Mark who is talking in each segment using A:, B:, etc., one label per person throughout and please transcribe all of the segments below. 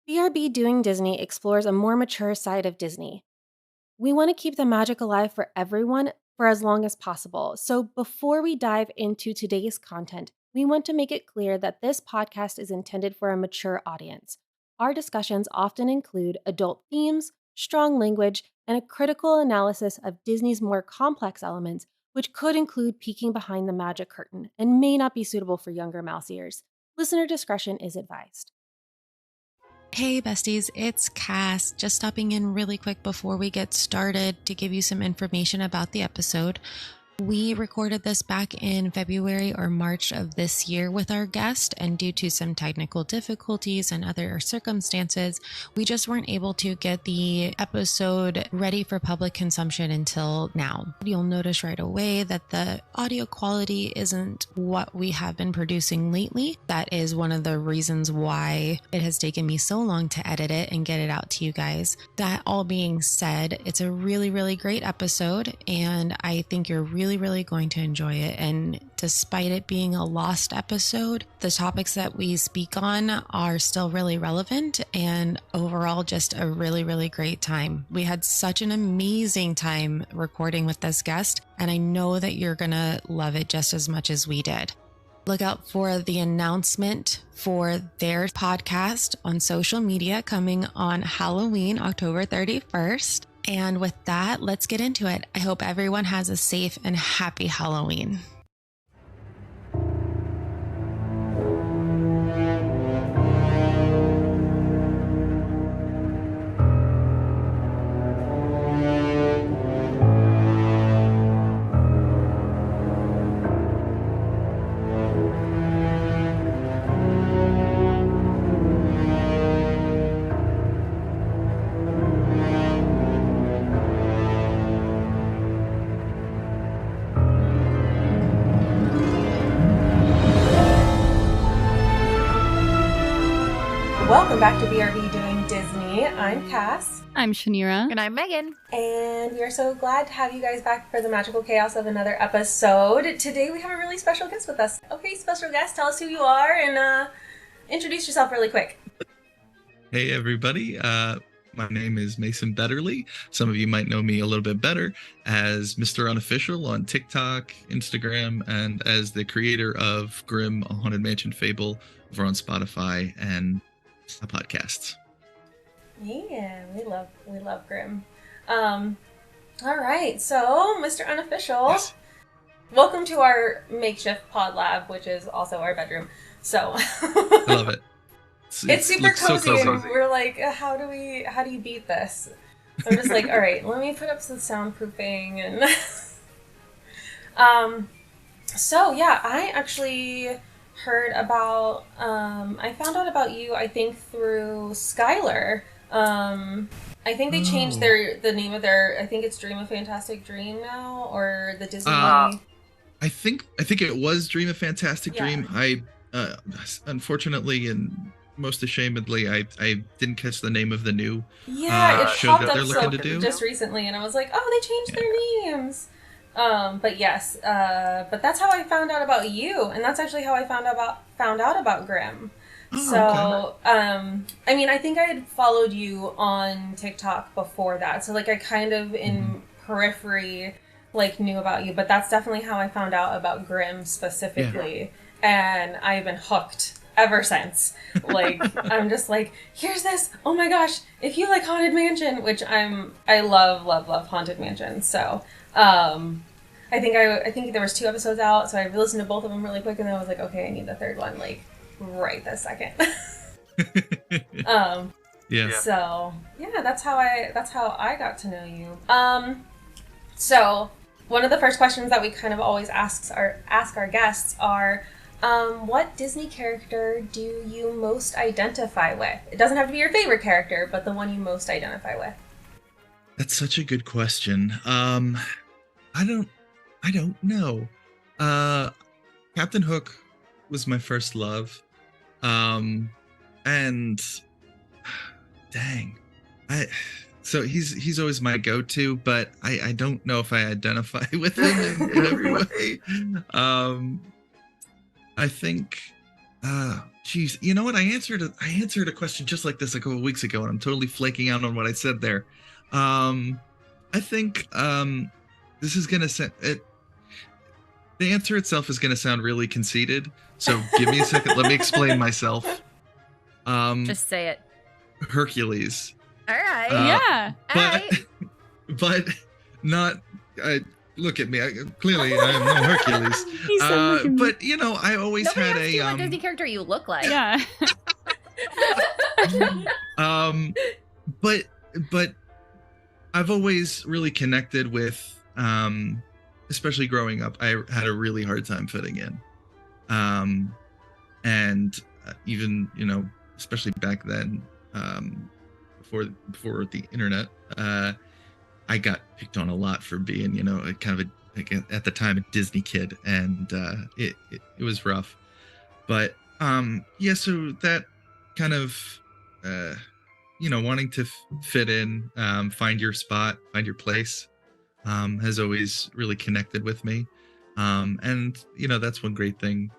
A: BRB Doing Disney explores a more mature side of Disney. We want to keep the magic alive for everyone for as long as possible. So before we dive into today's content, we want to make it clear that this podcast is intended for a mature audience. Our discussions often include adult themes, strong language, and a critical analysis of Disney's more complex elements, which could include peeking behind the magic curtain and may not be suitable for younger mouse ears. Listener discretion is advised.
B: Hey besties, it's Cass, just stopping in really quick before we get started to give you some information about the episode. We recorded this back in February or March of this year with our guest, and due to some technical difficulties and other circumstances, we just weren't able to get the episode ready for public consumption until now. You'll notice right away that the audio quality isn't what we have been producing lately. That is one of the reasons why it has taken me so long to edit it and get it out to you guys. That all being said, it's a really, really great episode, and I think you're really going to enjoy it. And despite it being a lost episode, the topics that we speak on are still really relevant, and overall just a really great time. We had such an amazing time recording with this guest, and I know that you're gonna love it just as much as we did. Look out for the announcement for their podcast on social media coming on Halloween, October 31st. And with that, let's get into it. I hope everyone has a safe and happy Halloween.
A: Welcome back to BRB Doing Disney. I'm Cass.
C: I'm Shanira.
D: And I'm Megan.
A: And we are so glad to have you guys back for the magical chaos of another episode. Today we have a really special guest with us. Okay, special guest, tell us who you are and introduce yourself really quick.
E: Hey everybody, my name is Mason Betterly. Some of you might know me a little bit better as Mr. Unofficial on TikTok, Instagram, and as the creator of Grimm, a Haunted Mansion Fable over on Spotify and podcasts.
A: Yeah, we love Grimm. All right, so Mr. Unofficial, yes. Welcome to our makeshift pod lab, which is also our bedroom. So
E: I love it.
A: It's super cozy, so and we're like, how do you beat this? So I'm just like, all right, let me put up some soundproofing and so yeah, I actually heard about I found out about you, I think, through Skylar. I think they changed the name of their, I think it's Dream a Fantastic Dream now, or the Disney
E: I think it was Dream a Fantastic Dream. I unfortunately and most ashamedly I didn't catch the name of the new
A: it
E: show
A: popped
E: that they're
A: up
E: looking to do
A: just recently, and I was like, oh, they changed their names. But yes, but that's how I found out about you, and that's actually how I found out about Grimm. So, okay. I mean, I think I had followed you on TikTok before that, so like I kind of in periphery like knew about you, but that's definitely how I found out about Grimm specifically, and I've been hooked ever since. Like, I'm just like, here's this, oh my gosh, if you like Haunted Mansion, which I love Haunted Mansion, so I think there was 2 episodes out, so I listened to both of them really quick, and then I was like, okay, I need the 3rd one, like, right this second. So yeah, that's how I got to know you. So one of the first questions that we kind of always ask our guests are, what Disney character do you most identify with? It doesn't have to be your favorite character, but the one you most identify with.
E: That's such a good question. I don't know. Captain Hook was my first love. And dang. So he's always my go-to, but I don't know if I identify with him in every way. I think Geez, you know what? I answered a question just like this a couple of weeks ago, and I'm totally flaking out on what I said there. I think this is gonna sound it. The answer itself is gonna sound really conceited. So give me a second. Let me explain myself.
C: Just say it.
E: Hercules.
C: All right.
D: Yeah.
E: But but not. Look at me. Clearly, I am no Hercules.
D: He said, "Look at me."
E: But you know, I always
C: Nobody
E: had
C: asked you what
E: a
C: Disney character you look like.
D: Yeah.
E: but I've always really connected with, especially growing up, I had a really hard time fitting in. And even, you know, especially back then, before the internet, I got picked on a lot for being, you know, a kind of like at the time a Disney kid, and it was rough. But yeah, so that kind of you know, wanting to fit in, find your spot, find your place, has always really connected with me. And you know, that's one great thing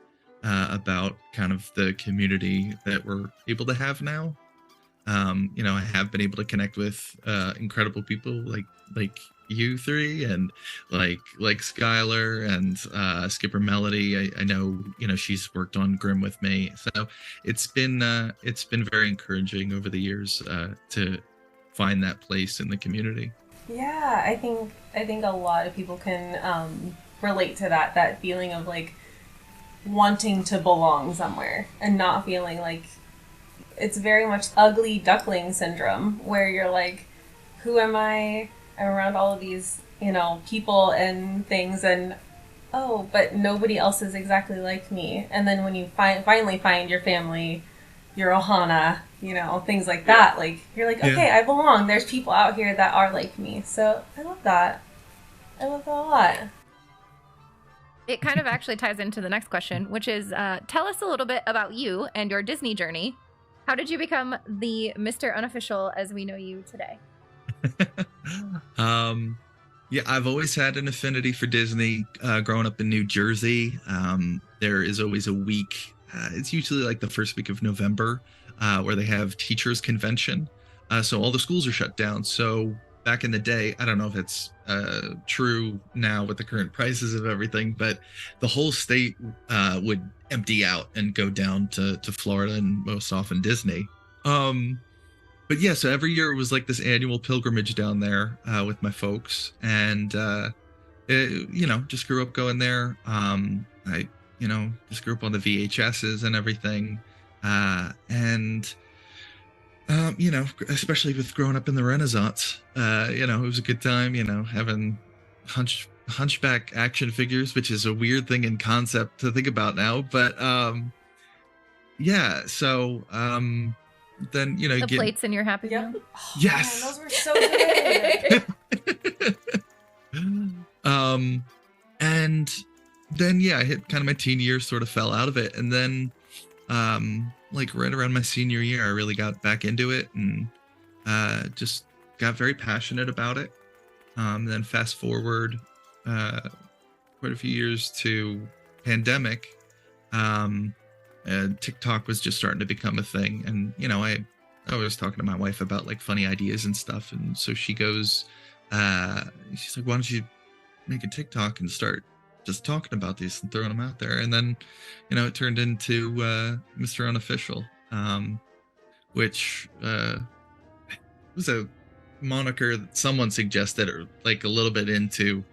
E: about kind of the community that we're able to have now. You know, I have been able to connect with incredible people like you three, and like Skylar and Skipper Melody. I know, you know, she's worked on Grimm with me, so it's been very encouraging over the years to find that place in the community.
A: Yeah, I think a lot of people can relate to that feeling of like wanting to belong somewhere and not feeling like it's very much ugly duckling syndrome, where you're like, who am I? I'm around all of these, you know, people and things, and oh, but nobody else is exactly like me. And then when you finally find your family, your Ohana, you know, things like that, like you're like, okay, I belong. There's people out here that are like me. So I love that. I love that a lot.
C: It kind of actually ties into the next question, which is tell us a little bit about you and your Disney journey. How did you become the Mr. Unofficial as we know you today?
E: Yeah, I've always had an affinity for Disney. Growing up in New Jersey, there is always a week. It's usually like the first week of November, where they have teachers convention. So all the schools are shut down. So back in the day, I don't know if it's true now with the current prices of everything, but the whole state would empty out and go down to Florida and most often Disney. But yeah, so every year it was like this annual pilgrimage down there with my folks, and you know, just grew up going there. I, you know, just grew up on the VHSs and everything, and you know, especially with growing up in the Renaissance, you know, it was a good time. You know, having hunchback action figures, which is a weird thing in concept to think about now, but yeah, so then, you know,
C: the plates in your Happy Meal.
A: Oh,
E: yes,
A: man, those were so good.
E: And then yeah, I hit kind of my teen years, sort of fell out of it, and then like right around my senior year, I really got back into it and just got very passionate about it. Then fast forward quite a few years to pandemic. TikTok was just starting to become a thing, and you know, I was talking to my wife about like funny ideas and stuff, and so she goes, she's like, why don't you make a TikTok and start just talking about these and throwing them out there? And then, you know, it turned into Mr. Unofficial, which was a moniker that someone suggested, or like a little bit into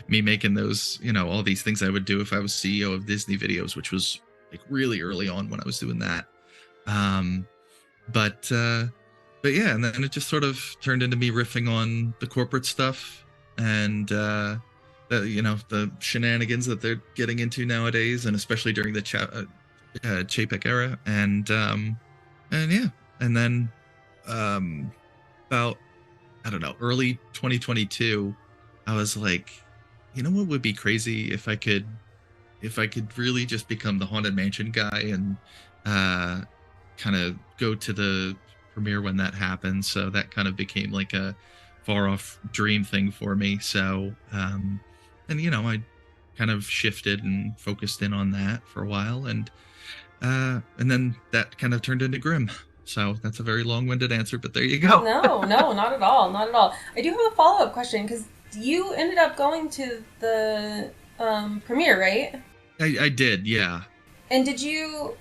E: me making those, you know, all these things I would do if I was CEO of Disney Videos, which was like really early on when I was doing that. But yeah, and then it just sort of turned into me riffing on the corporate stuff and the, you know, the shenanigans that they're getting into nowadays, and especially during the Chapek era, and yeah, and then about, I don't know, early 2022, I was like, you know what would be crazy if I could really just become the Haunted Mansion guy and kind of go to the premiere when that happens. So that kind of became like a far off dream thing for me. So and you know, I kind of shifted and focused in on that for a while, and and then that kind of turned into Grimm. So that's a very long-winded answer, but there you go.
A: No, not at all, not at all. I do have a follow-up question because you ended up going to the premiere, right?
E: I did, yeah.
A: And did you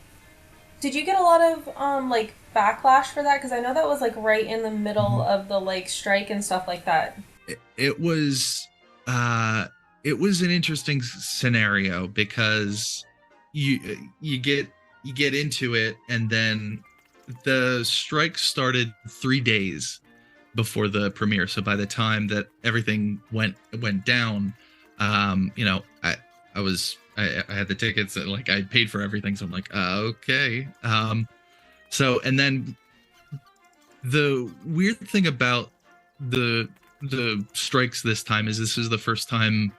A: get a lot of like backlash for that? Because I know that was like right in the middle of the like strike and stuff like that.
E: It was an interesting scenario because you get into it, and then the strike started 3 days before the premiere. So by the time that everything went down, you know, I had the tickets and like I paid for everything. So I'm like, okay. So, and then the weird thing about the strikes this time is this is the first time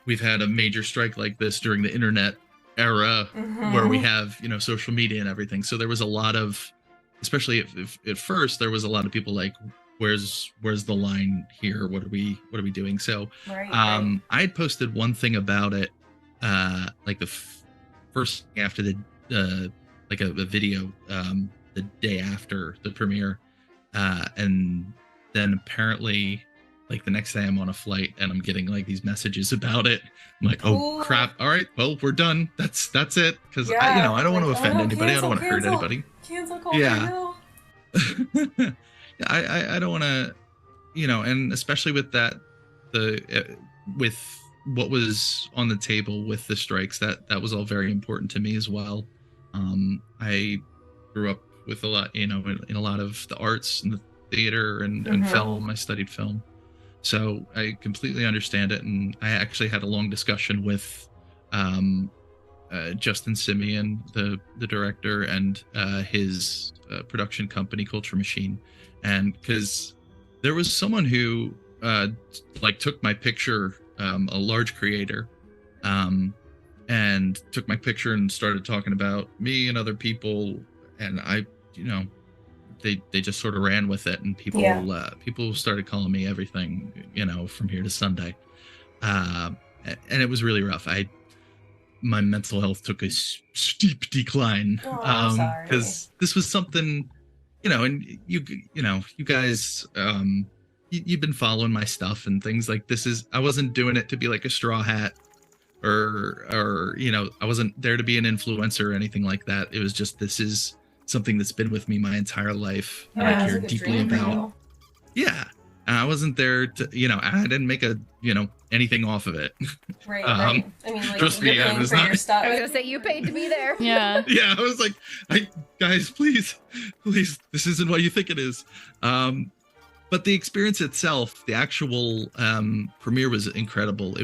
E: we've had a major strike like this during the internet era, where we have, you know, social media and everything. So there was a lot of, especially if at first there was a lot of people like, where's the line here? What are we doing? So
A: Right.
E: I had posted one thing about it, like the first after the like a video the day after the premiere, and then apparently like the next day I'm on a flight and I'm getting like these messages about it. I'm like, oh crap, all right, well, we're done, that's it, because I don't want to offend anybody. I don't want to hurt anybody.
A: Cancel culture.
E: Yeah. I don't want to, you know, and especially with that, with what was on the table with the strikes, that was all very important to me as well. I grew up with a lot, you know, in a lot of the arts and the theater and film. I studied film, so I completely understand it. And I actually had a long discussion with Justin Simeon, the director, and his production company, Culture Machine. And because there was someone who like took my picture, a large creator, and took my picture and started talking about me and other people, and I, you know, they just sort of ran with it, and people started calling me everything, you know, from here to Sunday, and it was really rough. My mental health took a steep decline, because this was something, you know, and you know, you guys, you've been following my stuff and things like this. I wasn't doing it to be like a straw hat, or you know, I wasn't there to be an influencer or anything like that. It was just, this is something that's been with me my entire life, and I care deeply about. Yeah, and I wasn't there to, you know, I didn't make anything off of it.
A: Right. I mean, like,
E: trust me,
A: you're paying for your stuff.
C: I was gonna say, you paid to be there.
B: Yeah.
E: Yeah, I was like, guys, please, this isn't what you think it is. But the experience itself, the actual premiere was incredible.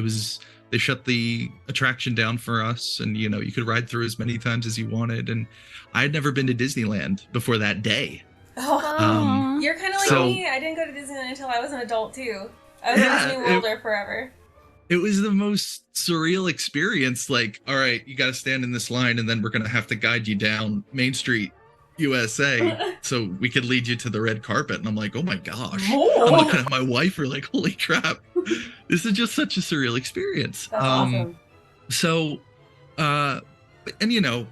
E: They shut the attraction down for us, and, you know, you could ride through as many times as you wanted. And I had never been to Disneyland before that day.
A: Oh, you're kind of like me. I didn't go to Disneyland until I was an adult too. I was in Disney World forever.
E: It was the most surreal experience. Like, all right, you got to stand in this line, and then we're going to have to guide you down Main Street, USA, so we could lead you to the red carpet. And I'm like, oh my gosh. I'm looking at my wife, we're like, holy crap, this is just such a surreal experience.
A: That's awesome.
E: So, and you know,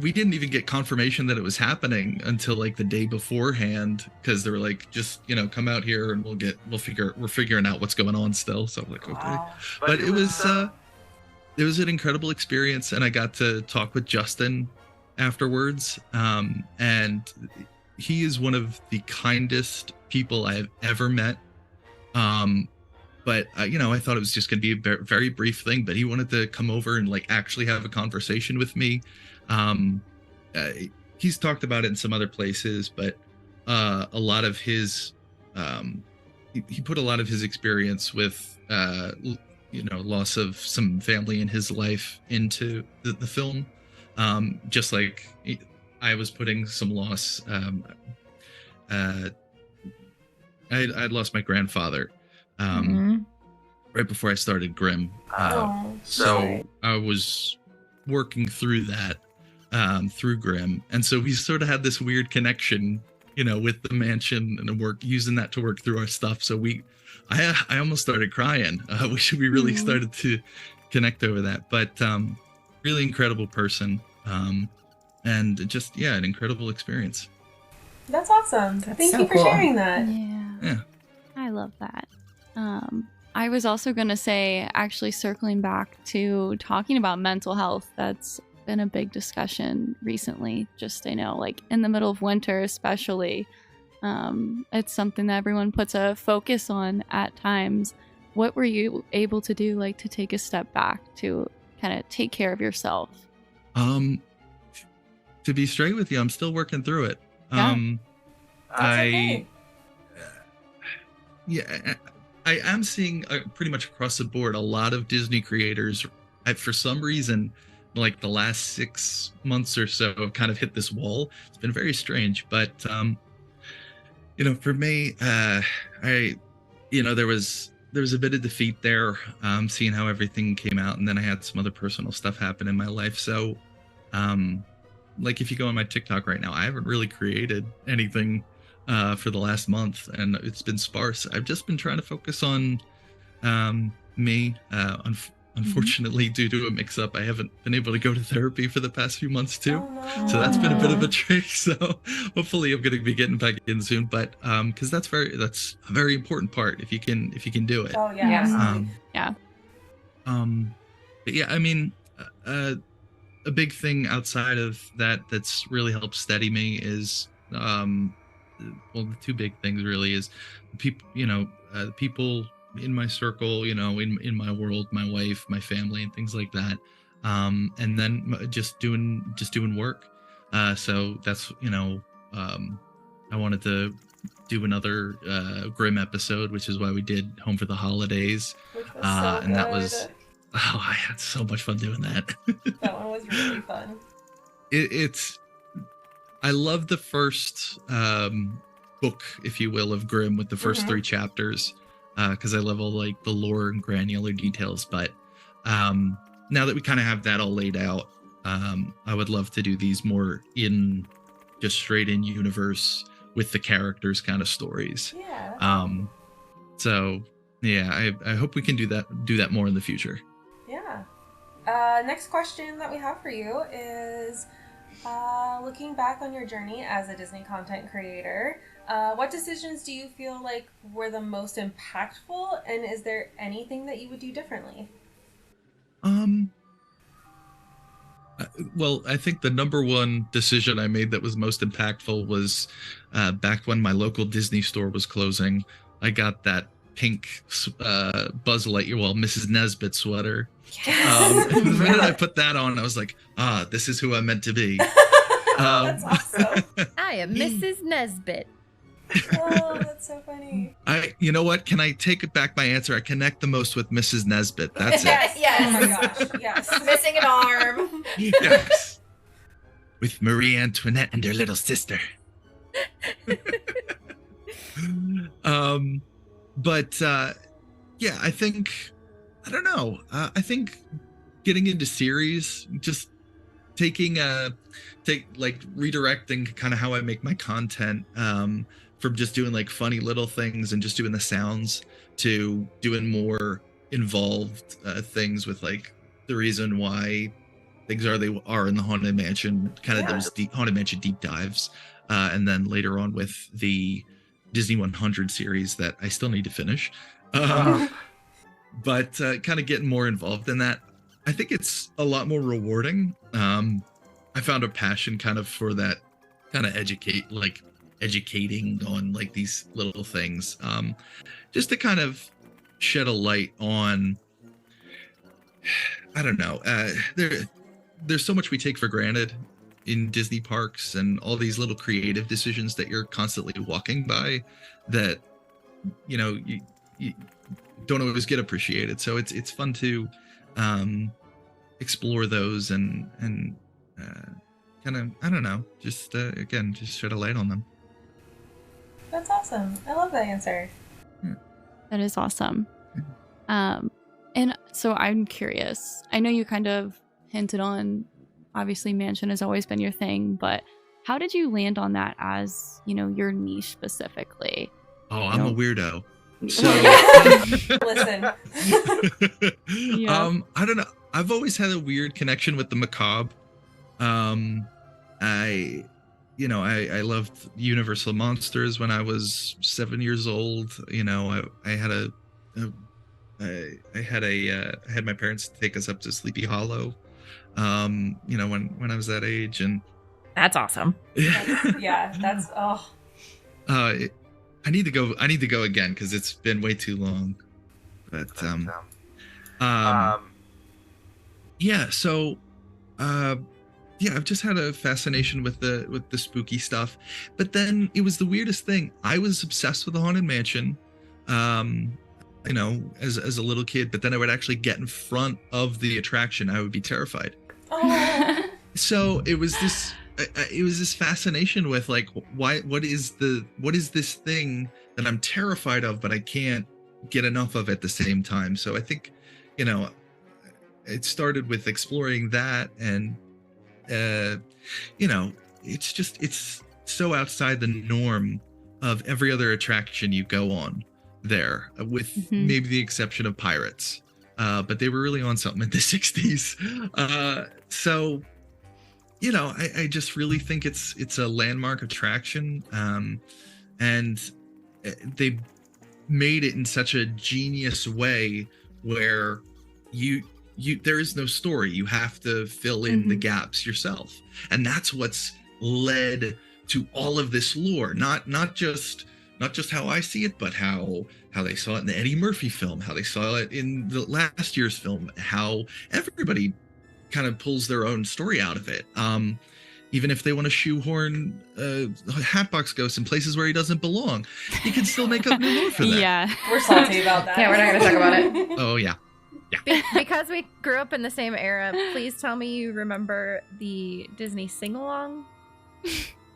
E: we didn't even get confirmation that it was happening until like the day beforehand, because they were like, just, you know, come out here and we're figuring out what's going on still. So I'm like, okay. But it was an incredible experience, and I got to talk with Justin afterwards, and he is one of the kindest people I have ever met. But you know, I thought it was just going to be a very brief thing, but he wanted to come over and like actually have a conversation with me. He's talked about it in some other places, but a lot of his he put a lot of his experience with you know, loss of some family in his life into the film. Just like I was putting some loss. I'd lost my grandfather right before I started Grimm. So I was working through that through Grimm, and so we sort of had this weird connection, you know, with the mansion, and using that to work through our stuff. So I almost started crying. We really started to connect over that. But really incredible person. And just an incredible experience.
A: That's awesome. Thank you for sharing that.
D: Yeah. I love that. I was also going to say, actually circling back to talking about mental health, that's been a big discussion recently. Just, I know, like in the middle of winter especially, it's something that everyone puts a focus on at times. What were you able to do, like, to take a step back to kind of take care of yourself?
E: To be straight with you, I'm still working through it. I am seeing pretty much across the board a lot of Disney creators, for some reason, like the last 6 months or so, have kind of hit this wall. It's been very strange, but for me, there was a bit of defeat there, seeing how everything came out, and then I had some other personal stuff happen in my life. So, like if you go on my TikTok right now, I haven't really created anything for the last month, and it's been sparse. I've just been trying to focus on me. Unfortunately, due to a mix-up, I haven't been able to go to therapy for the past few months too.
A: Oh, no.
E: So that's been a bit of a trick. So hopefully I'm going to be getting back in soon. But because that's a very important part if you can do it.
A: Oh yeah.
E: But yeah, I mean, a big thing outside of that's really helped steady me is the two big things really is people, the people in my circle, in my world, my wife, my family, and things like that. And then just doing work. So that's, I wanted to do another Grimm episode, which is why we did Home for the Holidays.
A: Which was so
E: and that
A: good.
E: was, I had so much fun doing that.
A: That one was really fun.
E: I love the first book, if you will, of Grimm with the first 3 chapters, because I love all like the lore and granular details. But now that we kind of have that all laid out, I would love to do these more just straight in universe with the characters kind of stories.
A: Yeah.
E: So yeah, I hope we can do that more in the future.
A: Yeah. Next question that we have for you is, looking back on your journey as a Disney content creator, what decisions do you feel like were the most impactful, and is there anything that you would do differently?
E: Well, I think the number one decision I made that was most impactful was back when my local Disney store was closing. I got that pink Buzz Lightyear, Mrs. Nesbit sweater.
A: Yes.
E: The minute I put that on, I was like, this is who I'm meant to be.
A: That's awesome.
C: I am Mrs. Nesbit.
A: Oh, that's so funny.
E: You know what? Can I take back my answer? I connect the most with Mrs. Nesbit. That's
A: Yes,
E: it.
A: yes. Oh my gosh, yes.
F: Missing an arm.
E: Yes. With Marie Antoinette and her little sister. But I think, I don't know. I think getting into series, just redirecting kind of how I make my content, from just doing like funny little things and just doing the sounds to doing more involved things with like the reason why things are they are in the Haunted Mansion, kind of those Haunted Mansion deep dives, and then later on with the Disney 100 series that I still need to finish. But kind of getting more involved in that, I think it's a lot more rewarding. I found a passion kind of for that, kind of educating on like these little things, just to kind of shed a light on, I don't know, there's so much we take for granted in Disney parks and all these little creative decisions that you're constantly walking by that, you don't always get appreciated. So it's fun to explore those and kind of, I don't know, just again, just shed a light on them.
A: That's awesome. I love that answer.
E: Yeah.
D: That is awesome. And so I'm curious. I know you kind of hinted on, obviously Mansion has always been your thing, but how did you land on that as, your niche specifically?
E: Oh, I'm a weirdo. So
A: Listen.
D: Yeah.
E: I don't know. I've always had a weird connection with the macabre. I I loved Universal Monsters when I was 7 years old. I had my parents take us up to Sleepy Hollow. When I was that age, and
C: That's awesome.
A: That's oh.
E: I need to go. I need to go again because it's been way too long. But yeah. So, I've just had a fascination with the spooky stuff. But then it was the weirdest thing. I was obsessed with the Haunted Mansion, as a little kid. But then I would actually get in front of the attraction. I would be terrified.
A: Oh.
E: So it was this fascination with like, what is this thing that I'm terrified of, but I can't get enough of at the same time. So I think, it started with exploring that, and it's so outside the norm of every other attraction you go on there, with maybe the exception of Pirates. But they were really on something in the 60s. So, I just really think it's a landmark attraction. And they made it in such a genius way where there is no story. You have to fill in the gaps yourself. And that's what's led to all of this lore. Not just how I see it, but how they saw it in the Eddie Murphy film, how they saw it in the last year's film, how everybody kind of pulls their own story out of it. Even if they want to shoehorn Hatbox Ghost in places where he doesn't belong, you can still make up new lore for that.
D: Yeah.
A: We're salty about that.
C: Yeah, we're not going to talk about it.
E: Oh, yeah.
C: Because we grew up in the same era, please tell me you remember the Disney sing-along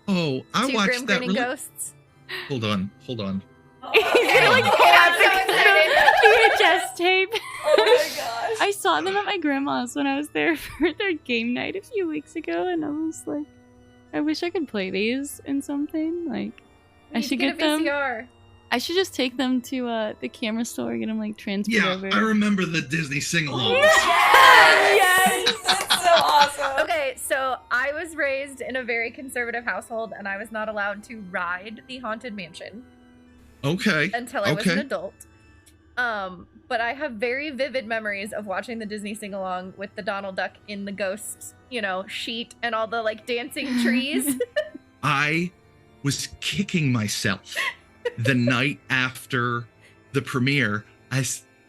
E: Oh, I
C: to
E: watched
C: Grim
E: that.
C: Grinning Ghosts.
E: Hold on.
D: He's gonna like
C: I'm so excited.
D: VHS tape.
A: Oh my gosh.
D: I saw them at my grandma's when I was there for their game night a few weeks ago, and I was like, I wish I could play these in something. Like, I should get
C: a
D: them.
C: VCR.
D: I should just take them to the camera store, get them like transferred over.
E: I remember the Disney sing-alongs.
A: Yes! That's so awesome.
C: Okay, so I was raised in a very conservative household, and I was not allowed to ride the Haunted Mansion
E: Okay.
C: until I was an adult. But I have very vivid memories of watching the Disney sing-along with the Donald Duck in the ghost, sheet and all the like dancing trees.
E: I was kicking myself the night after the premiere.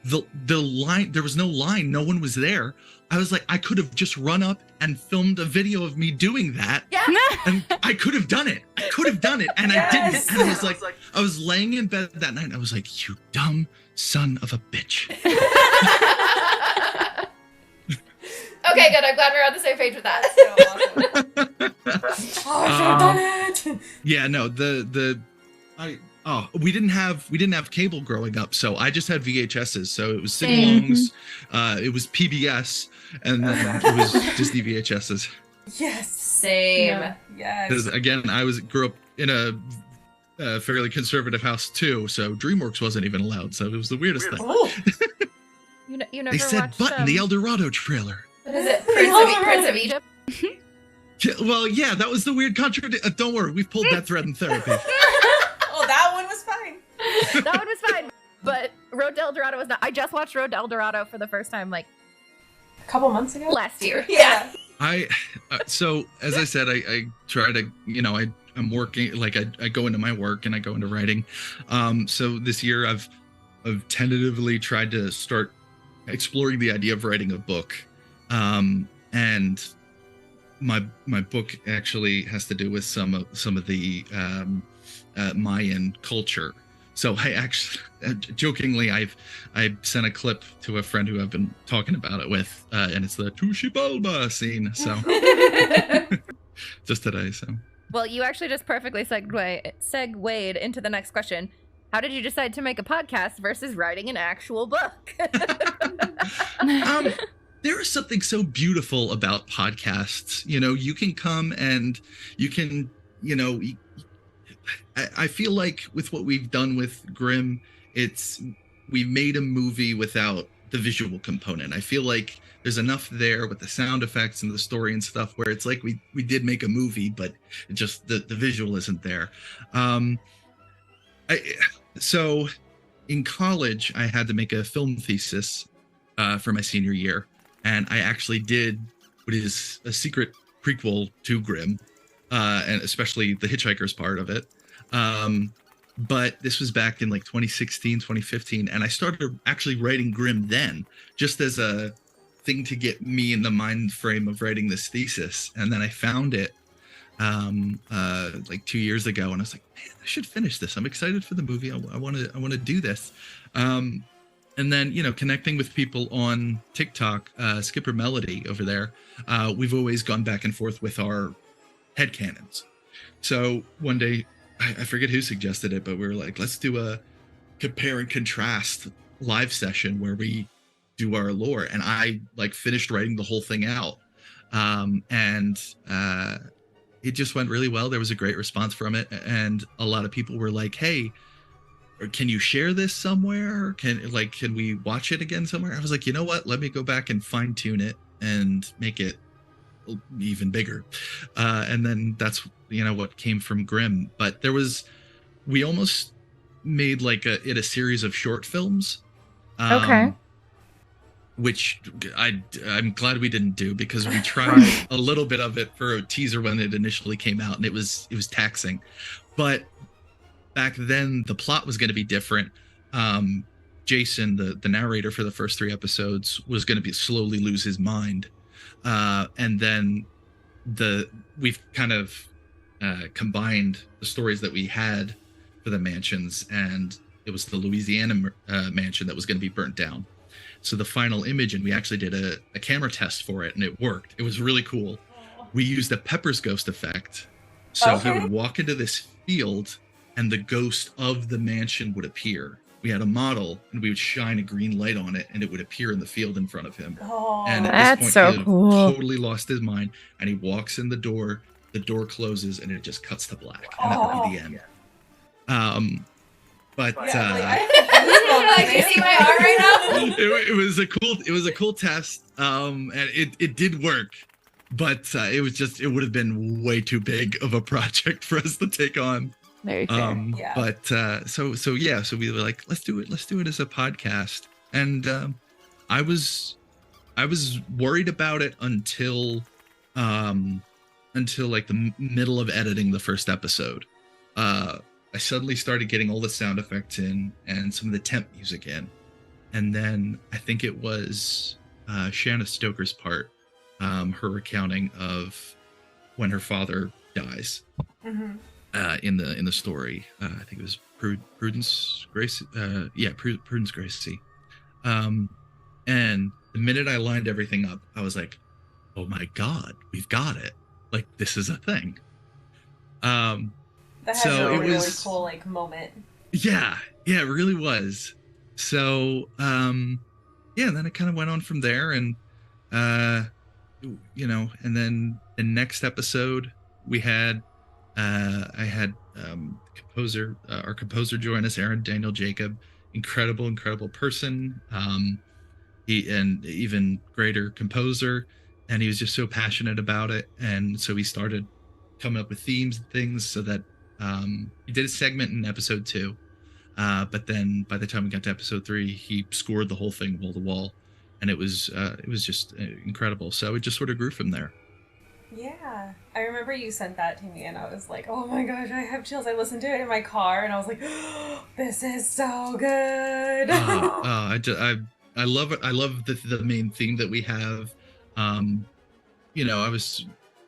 E: The line, there was no line, no one was there. I was like, I could have just run up and filmed a video of me doing that.
C: Yeah.
E: And I could have done it. And I didn't. And I was like, I was laying in bed that night and I was like, you dumb son of a bitch.
C: Okay, good. I'm glad we're on the same page with that.
A: Oh, I should have done it.
E: Yeah, no, we didn't have cable growing up, so I just had VHSs. So it was sing-alongs, it was PBS, and then it was Disney VHSs.
A: Yes.
C: Same.
A: Yeah. Yes.
E: Because again, grew up in a fairly conservative house too, so DreamWorks wasn't even allowed. So it was the weirdest thing.
A: Oh.
C: You never
E: They said
C: watched,
E: "Butt" in the El Dorado trailer.
C: What is it? Prince of Egypt?
E: Yeah, well, yeah, that was the weird contradiction. Don't worry, we've pulled that thread in therapy.
A: Oh, that one was fine.
C: That one was fine. But Road to El Dorado was not. I just watched Road to El Dorado for the first time like
A: A couple months ago?
C: last year.
A: Yeah.
E: So as I said, I try to, I'm working, like I go into my work and I go into writing. So this year I've tentatively tried to start exploring the idea of writing a book. And my book actually has to do with some of the Mayan culture. So I actually, jokingly, I sent a clip to a friend who I've been talking about it with, and it's the Tushibalba scene. So just today. So
C: well, you actually just perfectly segued into the next question. How did you decide to make a podcast versus writing an actual book?
E: There is something so beautiful about podcasts. You can come and you can, I feel like with what we've done with Grimm, we've made a movie without the visual component. I feel like there's enough there with the sound effects and the story and stuff where it's like we did make a movie, but it just the visual isn't there. So in college, I had to make a film thesis for my senior year, and I actually did what is a secret prequel to Grimm, and especially the Hitchhiker's part of it. But this was back in like 2016, 2015, and I started actually writing Grimm then, just as a thing to get me in the mind frame of writing this thesis. And then I found it like 2 years ago, and I was like, man, I should finish this. I'm excited for the movie. I want to do this. And then, you know, connecting with people on TikTok, Skipper Melody over there, we've always gone back and forth with our headcanons. So one day, I forget who suggested it, but we were like, let's do a compare and contrast live session where we do our lore. And I like finished writing the whole thing out. And it just went really well. There was a great response from it. And a lot of people were like, hey, can you share this somewhere? Can we watch it again somewhere? I was like, you know what? Let me go back and fine tune it and make it even bigger. And then that's, you know, what came from Grimm. But we almost made like a series of short films.
C: Okay.
E: Which I'm glad we didn't do, because we tried a little bit of it for a teaser when it initially came out, and it was taxing. But back then the plot was going to be different. Jason, the narrator for the first 3 episodes, was going to slowly lose his mind. And then we've kind of combined the stories that we had for the mansions, and it was the Louisiana mansion that was going to be burnt down. So the final image, and we actually did a camera test for it, and it worked. It was really cool. We used a Pepper's Ghost effect. So he would walk into this field, and the ghost of the mansion would appear. We had a model, and we would shine a green light on it, and it would appear in the field in front of him. And at this point, he had totally lost his mind, and he walks in the door closes, and it just cuts to black, and that would be the end. But
A: like, you see my arm right now?
E: it was a cool test, and it did work, but it would have been way too big of a project for us to take on.
D: Very fair.
E: But so we were like, let's do it as a podcast. And I was worried about it until like the middle of editing the first episode. I suddenly started getting all the sound effects in and some of the temp music in. And then I think it was Shanna Stoker's part, her recounting of when her father dies. Mm-hmm. In the story. I think it was Prudence Gracie. Prudence Gracie. And the minute I lined everything up, I was like, oh my God, we've got it. Like, this is a thing.
A: That had a really cool like moment.
E: Yeah, it really was. So then it kind of went on from there, and you know, and then the next episode we had I had our composer join us, Aaron Daniel Jacob, incredible person. He and even greater composer, and he was just so passionate about it, and so we started coming up with themes and things, so that he did a segment in episode 2, but then by the time we got to episode 3, he scored the whole thing wall to wall, and it was just incredible. So it just sort of grew from there.
A: Yeah, I remember you sent that to me, and I was like, "Oh my gosh, I have chills!" I listened to it in my car, and I was like, oh, "This is so good."
E: I love it. I love the main theme that we have. You know,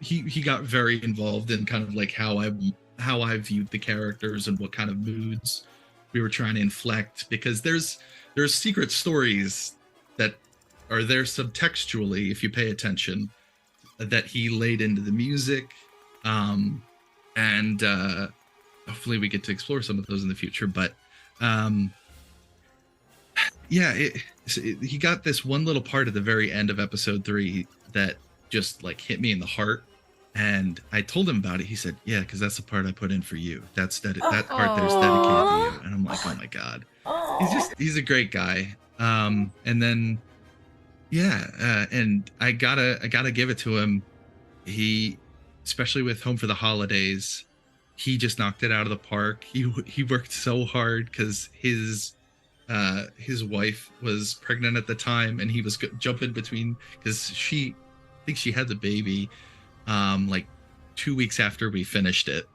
E: he got very involved in kind of like how I viewed the characters and what kind of moods we were trying to inflect, because there's secret stories that are there subtextually if you pay attention, that he laid into the music, and hopefully we get to explore some of those in the future. But he got this one little part at the very end of episode 3 that just like hit me in the heart, And I told him about it. He said, yeah, because that's the part I put in for you. That part there's
C: Aw.
E: dedicated to you. And I'm like, oh my God.
A: Oh.
E: He's a great guy. And then, and I gotta give it to him. He, especially with Home for the Holidays, he just knocked it out of the park. He worked so hard because his wife was pregnant at the time, and he was jumping between, because I think she had the baby like 2 weeks after we finished it.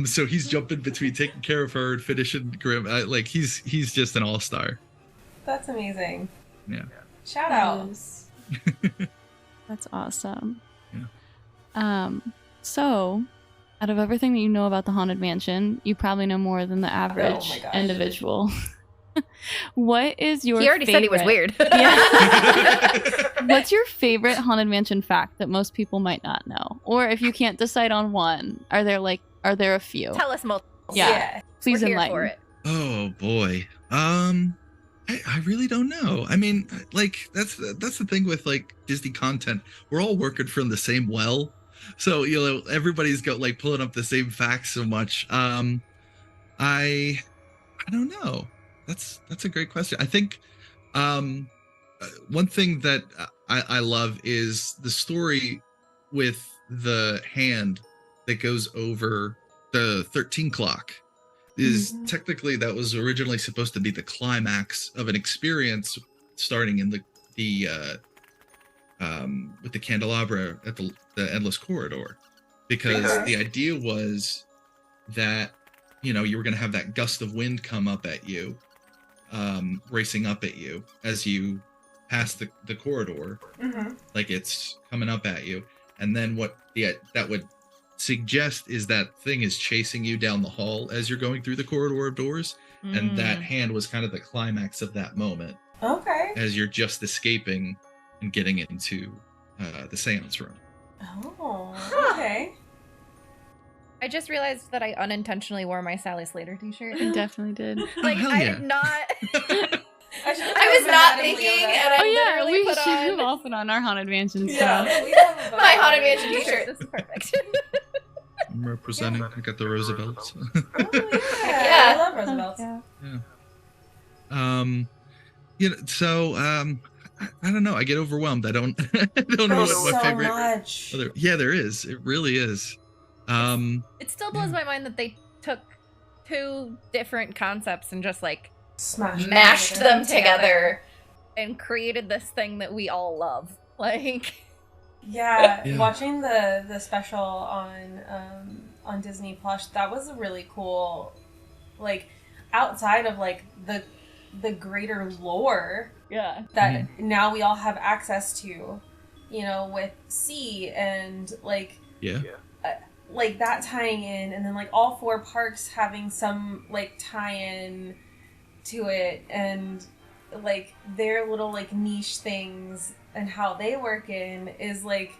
E: So he's jumping between taking care of her and finishing Grimm. Like he's just an all-star.
A: That's amazing.
E: Yeah.
A: Shout out.
D: That's awesome.
E: Yeah.
D: So out of everything that you know about the Haunted Mansion, you probably know more than the average
A: my gosh.
D: individual. What is your
C: He already said he was weird.
D: Yeah. What's your favorite Haunted Mansion fact that most people might not know? Or if you can't decide on one, are there a few?
C: Tell us multiple.
D: Yeah. Please
C: We're here
D: enlighten.
C: for it.
E: Oh boy. I really don't know. I mean, like that's the thing with like Disney content. We're all working from the same well. So, everybody's got like pulling up the same facts so much. I don't know. That's a great question. I think one thing that I love is the story with the hand that goes over the 13 clock. Is technically that was originally supposed to be the climax of an experience starting in the with the candelabra at the endless corridor, because the idea was that you were going to have that gust of wind come up at you, racing up at you as you pass the corridor, like it's coming up at you, and then what that would suggest is that thing is chasing you down the hall as you're going through the corridor of doors, and that hand was kind of the climax of that moment.
A: Okay.
E: As you're just escaping and getting into the seance room.
A: Oh, okay.
C: I just realized that I unintentionally wore my Sally Slater t-shirt.
D: I definitely did.
C: Like,
E: hell
C: I
E: yeah.
C: did not.
A: I
C: was not thinking, and I literally
D: we
C: put
D: should have
C: on
D: all put on our Haunted Mansion
A: Yeah,
D: stuff.
A: we have a
C: my Haunted Mansion t-shirt. This is perfect.
E: I'm representing. I got the Roosevelts.
A: Oh, yeah.
C: Yeah.
A: I love Roosevelts.
E: Yeah. So I don't know. I get overwhelmed. I don't know
A: There's
E: what my
A: so
E: favorite.
A: much.
E: Yeah, there is. It really is.
C: It still blows my mind that they took two different concepts and just like mashed them together and created this thing that we all love. Like,
A: Yeah, watching the special on Disney Plus, that was really cool. Like, outside of like the greater lore that now we all have access to, with C and like like that tying in, and then like all four parks having some like tie-in to it, and like their little like niche things and how they work in is like,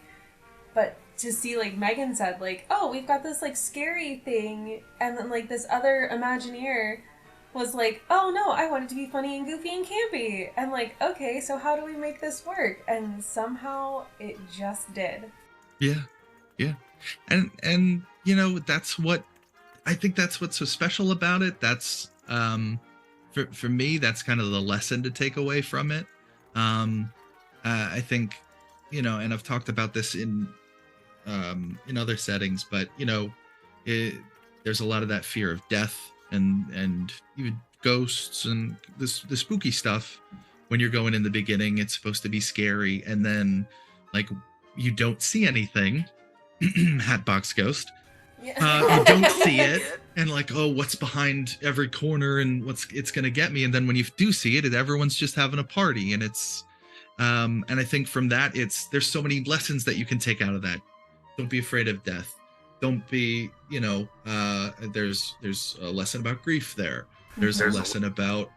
A: but to see like Megan said like, oh, we've got this like scary thing, and then like this other Imagineer was like, oh no, I want it to be funny and goofy and campy, and like, okay, so how do we make this work? And somehow it just did.
E: Yeah. And that's what I think, that's what's so special about it. That's for me, that's kind of the lesson to take away from it. I think, and I've talked about this in other settings, but there's a lot of that fear of death and even ghosts and the spooky stuff. When you're going in the beginning, it's supposed to be scary, and then like you don't see anything. Hatbox Ghost. You don't see it, and like, oh, what's behind every corner, and it's gonna get me. And then when you do see it, everyone's just having a party, and it's and I think from that, there's so many lessons that you can take out of that. Don't be afraid of death. Don't be, there's a lesson about grief there. There's a lesson about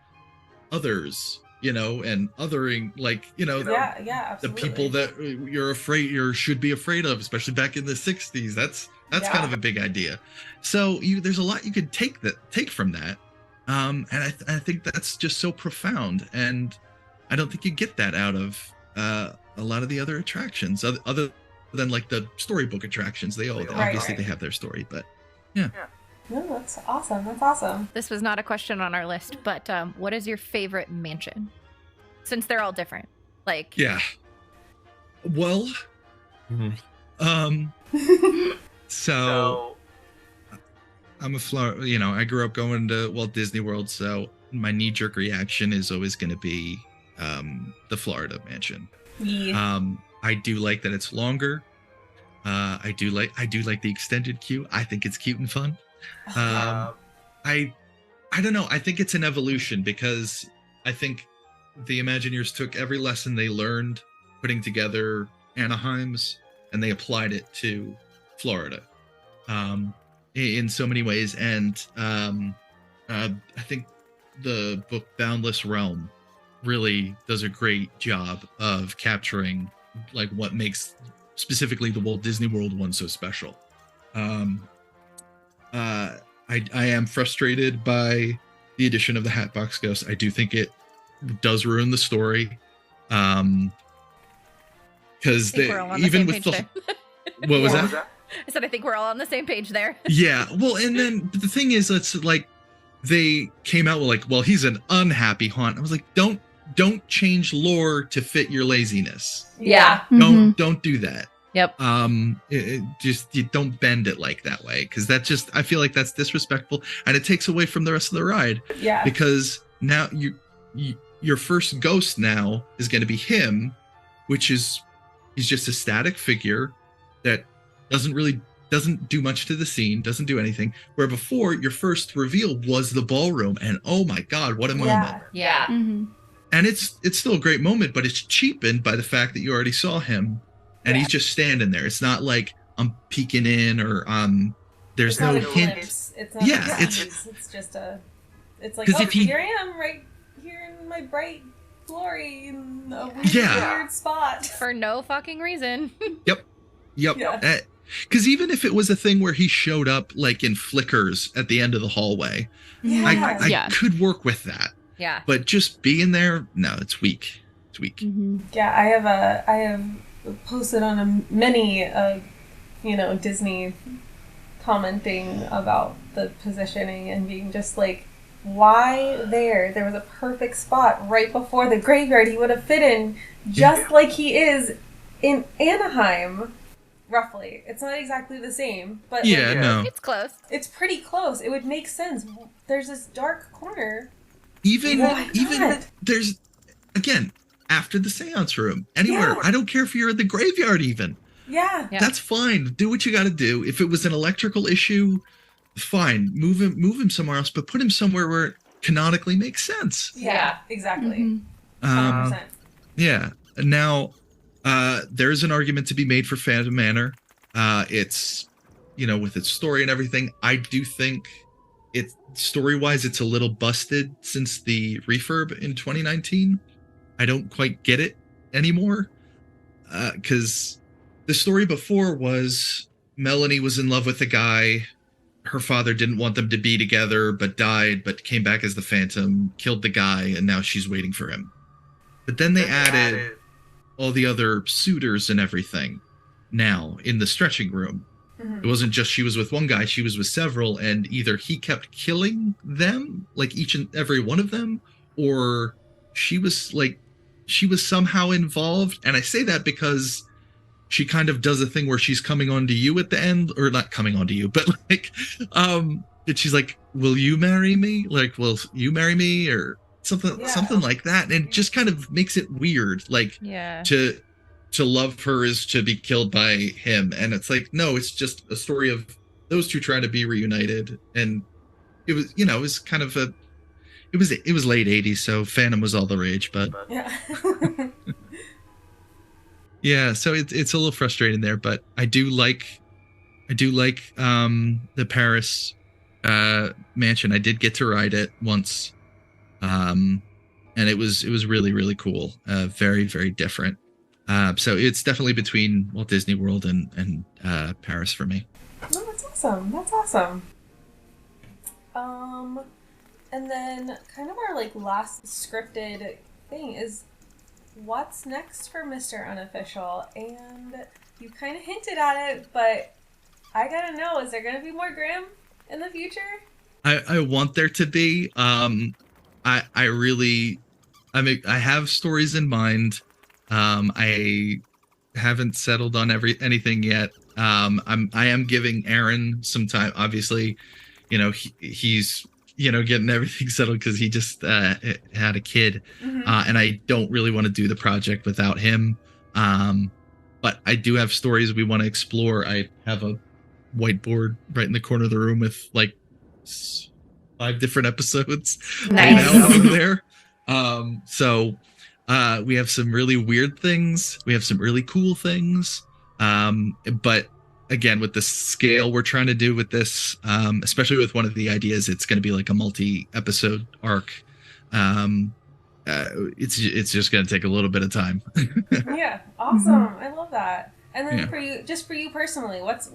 E: others, and othering, like, the people that you should be afraid of, especially back in the 60s. That's kind of a big idea. So there's a lot you could take from that. And I think that's just so profound. And I don't think you get that out of a lot of the other attractions, other than like the storybook attractions. They obviously they have their story, but yeah.
A: No, that's awesome. That's awesome.
C: This was not a question on our list, but what is your favorite mansion? Since they're all different. Like
E: Yeah. Well, so I'm a Florida, I grew up going to Walt Disney World, so my knee-jerk reaction is always going to be the Florida mansion.
A: Yeah.
E: I do like that it's longer. I do like the extended queue. I think it's cute and fun. I don't know. I think it's an evolution because I think the Imagineers took every lesson they learned putting together Anaheim's and they applied it to Florida in so many ways. And I think the book Boundless Realm really does a great job of capturing like what makes specifically the Walt Disney World one so special. I am frustrated by the addition of the Hatbox Ghost. I do think it does ruin the story. Because even with the what was that?
C: I said I think we're all on the same page there.
E: Yeah. Well, and then the thing is, it's like they came out with like, well, he's an unhappy haunt. I was like, don't change lore to fit your laziness.
C: Yeah.
E: Don't do that.
C: Yep.
E: You don't bend it like that way, because I feel like that's disrespectful and it takes away from the rest of the ride.
A: Yeah.
E: Because now your first ghost now is going to be him, which is he's just a static figure that doesn't do much to the scene, doesn't do anything. Where before your first reveal was the ballroom, and oh my god, what a moment!
C: Yeah.
D: Mm-hmm.
E: And it's still a great moment, but it's cheapened by the fact that you already saw him. And he's just standing there. It's not like I'm peeking in or there's no hint.
A: It's not it's just it's like, here I am right here in my bright glory in a weird spot.
C: For no fucking reason.
E: Yep.
A: Yeah.
E: Because even if it was a thing where he showed up like in flickers at the end of the hallway, I could work with that.
C: Yeah.
E: But just being there, no, it's weak. It's weak.
A: Mm-hmm. Yeah, I have posted on many Disney commenting about the positioning and being just like, why there was a perfect spot right before the graveyard he would have fit in just like he is in Anaheim, roughly. It's not exactly the same, but
E: no,
C: it's close.
A: It's pretty close. It would make sense. There's this dark corner.
E: Even there's, again, after the seance room, anywhere. I don't care if you're at the graveyard even.
A: Yeah.
E: That's fine. Do what you got to do. If it was an electrical issue, fine. Move him somewhere else, but put him somewhere where it canonically makes sense.
A: Yeah, exactly.
E: 100%. Yeah. Now, there's an argument to be made for Phantom Manor. It's, with its story and everything, I do think story-wise, it's a little busted since the refurb in 2019. I don't quite get it anymore, because the story before was Melanie was in love with a guy. Her father didn't want them to be together, but died, but came back as the Phantom, killed the guy, and now she's waiting for him. But then they added all the other suitors and everything now in the stretching room. Mm-hmm. It wasn't just she was with one guy, she was with several, and either he kept killing them, like each and every one of them, or she was somehow involved. And I say that because she kind of does a thing where she's coming on to you at the end, or not coming on to you, but like, that she's like, will you marry me? Like, will you marry me? Or something like that. And it just kind of makes it weird. Like, to love her is to be killed by him. And it's like, no, it's just a story of those two trying to be reunited. And it was, it was kind of it was late 80s, so Phantom was all the rage, but yeah, so it's a little frustrating there, but I do like the Paris mansion. I did get to ride it once, and it was really, really cool. Very, very different. So it's definitely between Walt Disney World and Paris for me.
A: Oh, that's awesome. That's awesome. And then kind of our last scripted thing is what's next for Mr. Unofficial, and You kind of hinted at it, but I gotta know, is there gonna be more Grimm in the future?
E: I want there to be. I have stories in mind. I haven't settled on anything yet. I am giving Aaron some time. Obviously, he's getting everything settled because he just had a kid, and I don't really want to do the project without him. But I do have stories we want to explore. I have a whiteboard right in the corner of the room with like 5 different episodes over there. So we have some really weird things. We have some really cool things. But again, with the scale we're trying to do with this, especially with one of the ideas, it's going to be like a multi-episode arc. It's just going to take a little bit of time.
A: Yeah, awesome. I love that. And then for you personally, what's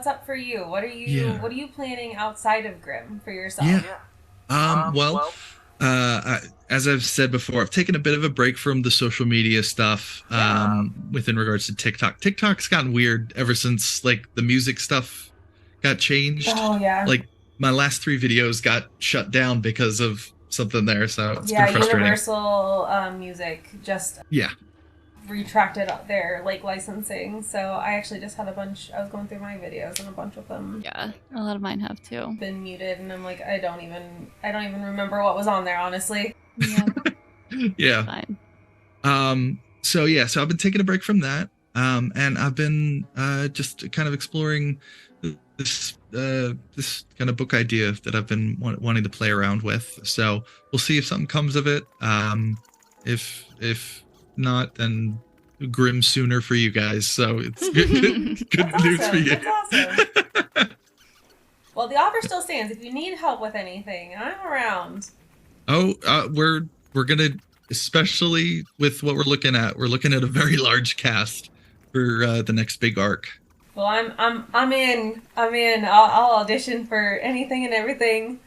A: up for you? What are you planning outside of Grimm for yourself?
E: As I've said before, I've taken a bit of a break from the social media stuff within regards to TikTok. TikTok's gotten weird ever since like the music stuff got changed.
A: Oh yeah.
E: Like my last 3 videos got shut down because of something there, so it's been frustrating.
A: Universal Music just retracted their like licensing, so I actually just had I was going through my videos and a bunch of them
D: a lot of mine have too
A: been muted, and I'm like, I don't even remember what was on there, honestly.
D: Fine.
E: So I've been taking a break from that, and I've been just kind of exploring this kind of book idea that I've been wanting to play around with. So we'll see if something comes of it. If not, then Grimm sooner for you guys. So it's good news for you.
A: That's awesome. Well, the offer still stands. If you need help with anything, I'm around.
E: We're gonna, especially with what we're looking at a very large cast for the next big arc.
A: Well, I'm in. I'll audition for anything and everything.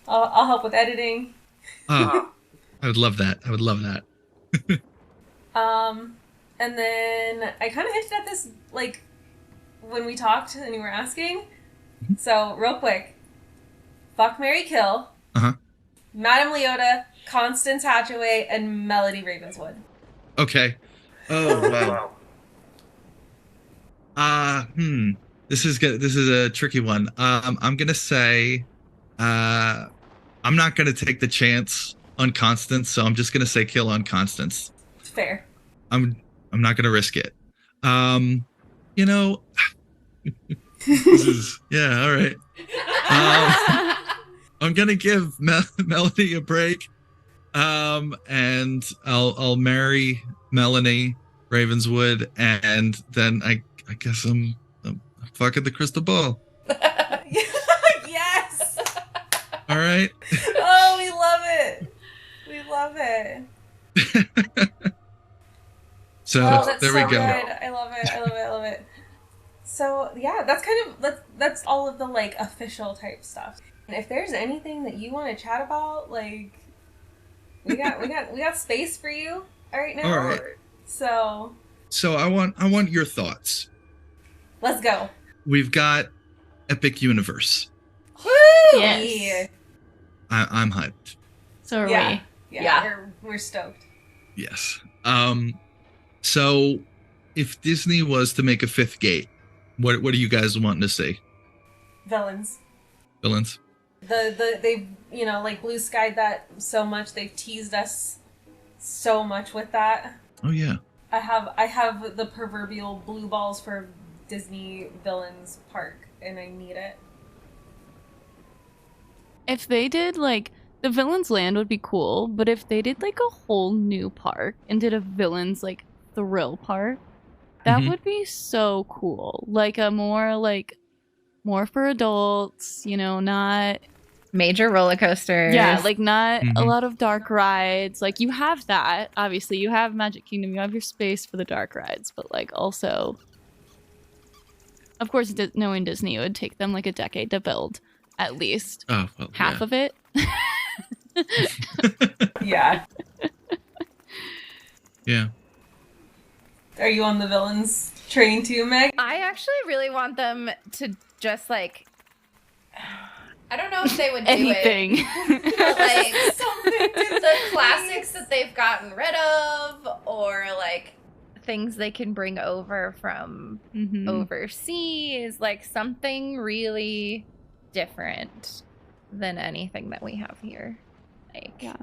A: I'll help with editing.
E: I would love that.
A: And then I kind of hinted at this, like, when we talked and you were asking. So, real quick. Fuck, marry, kill. Madame Leota, Constance Hatchaway, and Melody Ravenswood.
E: Okay. Oh, wow. This is a tricky one. I'm gonna say, I'm not gonna take the chance on Constance, so I'm just gonna say kill on Constance.
A: Fair.
E: I'm not gonna risk it. This is all right. I'm gonna give Melody a break, and I'll marry Melanie Ravenswood, and then I guess I'm fucking the crystal ball.
A: Yes.
E: All right.
A: Oh, we love it. We love it.
E: So there we go.
A: Good. I love it. So yeah, that's all of the like official type stuff. And if there's anything that you want to chat about, like we got space for you right now.
E: All right.
A: So
E: I want your thoughts.
A: Let's go.
E: We've got Epic Universe.
A: Woo!
D: Yes.
E: I'm hyped.
D: So are we.
A: Yeah. We're stoked.
E: Yes. So if Disney was to make a 5th gate, what are you guys wanting to see?
A: Villains. They've like blue skied that so much. They've teased us so much with that.
E: Oh yeah.
A: I have the proverbial blue balls for Disney Villains Park, and I need it.
D: If they did like the Villains Land would be cool, but if they did like a whole new park and did a Villains like thrill park, that would be so cool. Like a more for adults, not
C: major roller coasters.
D: Yeah, like not a lot of dark rides. Like you have that, obviously. You have Magic Kingdom, you have your space for the dark rides, but like also, of course, knowing Disney, it would take them like a decade to build at least half of it.
A: Yeah.
E: Yeah.
A: Are you on the Villains train to, Meg?
C: I actually really want them to just like, I don't know if they would do
D: Anything.
C: it, but like the classics that they've gotten rid of, or like things they can bring over from overseas, like something really different than anything that we have here. Like,
D: Yeah.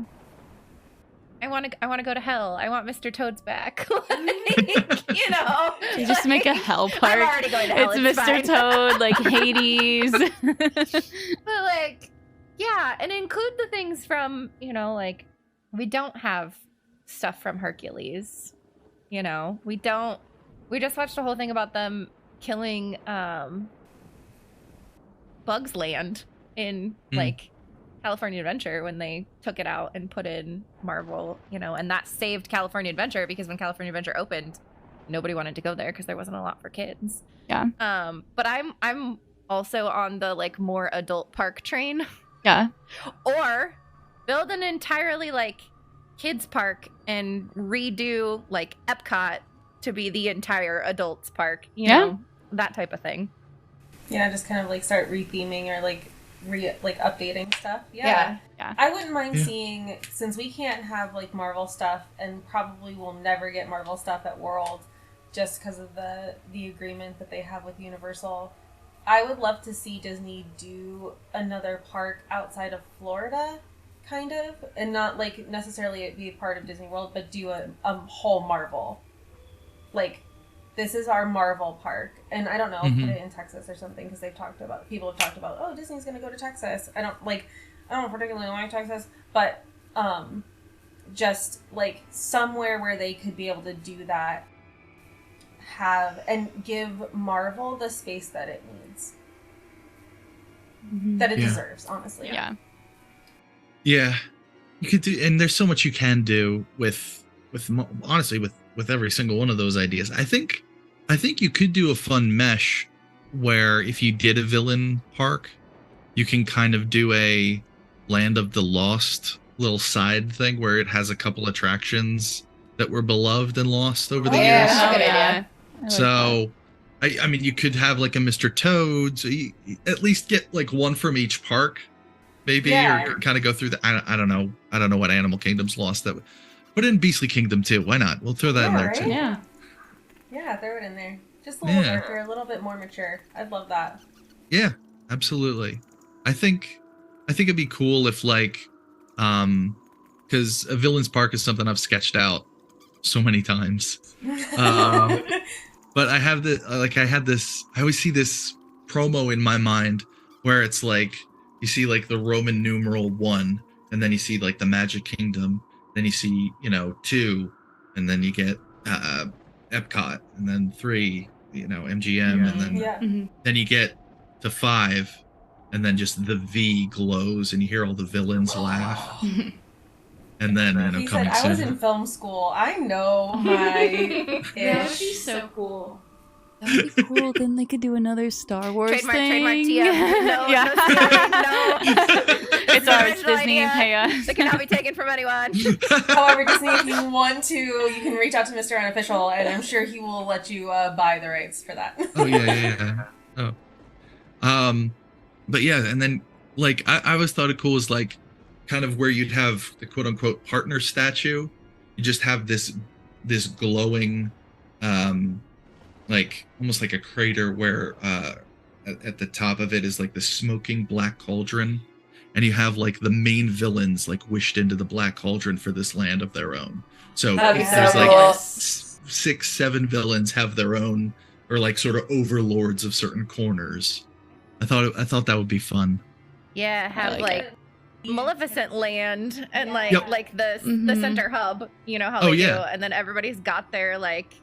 C: I want to go to hell. I want Mr. Toad's back. Like, you know,
D: You just make a hell park.
C: I'm already going to hell.
D: It's Mr.
C: fine.
D: Toad, like Hades.
C: But like, yeah, and include the things from, you know, like, we don't have stuff from Hercules. You know, we just watched a whole thing about them killing Bugs Land in like California Adventure when they took it out and put in Marvel, you know, and that saved California Adventure, because when California Adventure opened, nobody wanted to go there because there wasn't a lot for kids.
D: Yeah.
C: But I'm also on the like more adult park train.
D: Yeah.
C: Or build an entirely like kids park and redo like Epcot to be the entire adults park, you know, that type of thing.
A: Yeah, just kind of like start retheming or like updating stuff. Yeah. I wouldn't mind seeing, since we can't have like Marvel stuff, and probably will never get Marvel stuff at World just because of the agreement that they have with Universal. I would love to see Disney do another park outside of Florida, kind of, and not like necessarily it be a part of Disney World, but do a whole Marvel. Like, this is our Marvel park, and I don't know, put it in Texas or something, because people have talked about, oh, Disney's going to go to Texas. I don't particularly like Texas, but just like somewhere where they could be able to do that, and give Marvel the space that it needs, that it deserves, honestly.
E: Yeah, you could do, and there's so much you can do with honestly with every single one of those ideas. I think you could do a fun mesh where if you did a villain park, you can kind of do a Land of the Lost little side thing where it has a couple attractions that were beloved and lost over the years.
C: That's a good idea.
E: So, I mean, you could have like a Mr. Toad, so you at least get like one from each park, maybe, or kind of go through the. I don't know what Animal Kingdom's lost. That, put in Beastly Kingdom too. Why not? We'll throw that in there too.
A: Yeah, throw it in there. Just a little bit. They're a little bit more mature. I'd love that.
E: Yeah, absolutely. I think it'd be cool if like, because a villain's park is something I've sketched out so many times. But I always see this promo in my mind where it's like, you see like the Roman numeral 1, and then you see like the Magic Kingdom, then you see, 2, and then you get Epcot, and then 3, MGM, and then you get to 5, and then just the V glows, and you hear all the villains laugh. And then,
A: he said, I was in film school. I know my
F: That would be so cool.
D: That would be cool. Then they could do another Star Wars thing.
C: Trademark TM. No.
D: It's ours, Disney, and pay us.
C: It cannot be taken from anyone.
A: However, Disney, if you want to, you can reach out to Mr. Unofficial, and I'm sure he will let you buy the rights for that.
E: Oh, yeah. Oh. But yeah, and then, like, I always thought it cool was, like, kind of where you'd have the quote-unquote partner statue. You just have this glowing, like, almost like a crater where at the top of it is, like, the smoking black cauldron. And you have, like, the main villains, like, wished into the black cauldron for this land of their own. So there's, like, 6, 7 villains have their own, or, like, sort of overlords of certain corners. I thought that would be fun.
C: Yeah, have, like Maleficent Land and like the center hub, how they do, and then everybody's got their like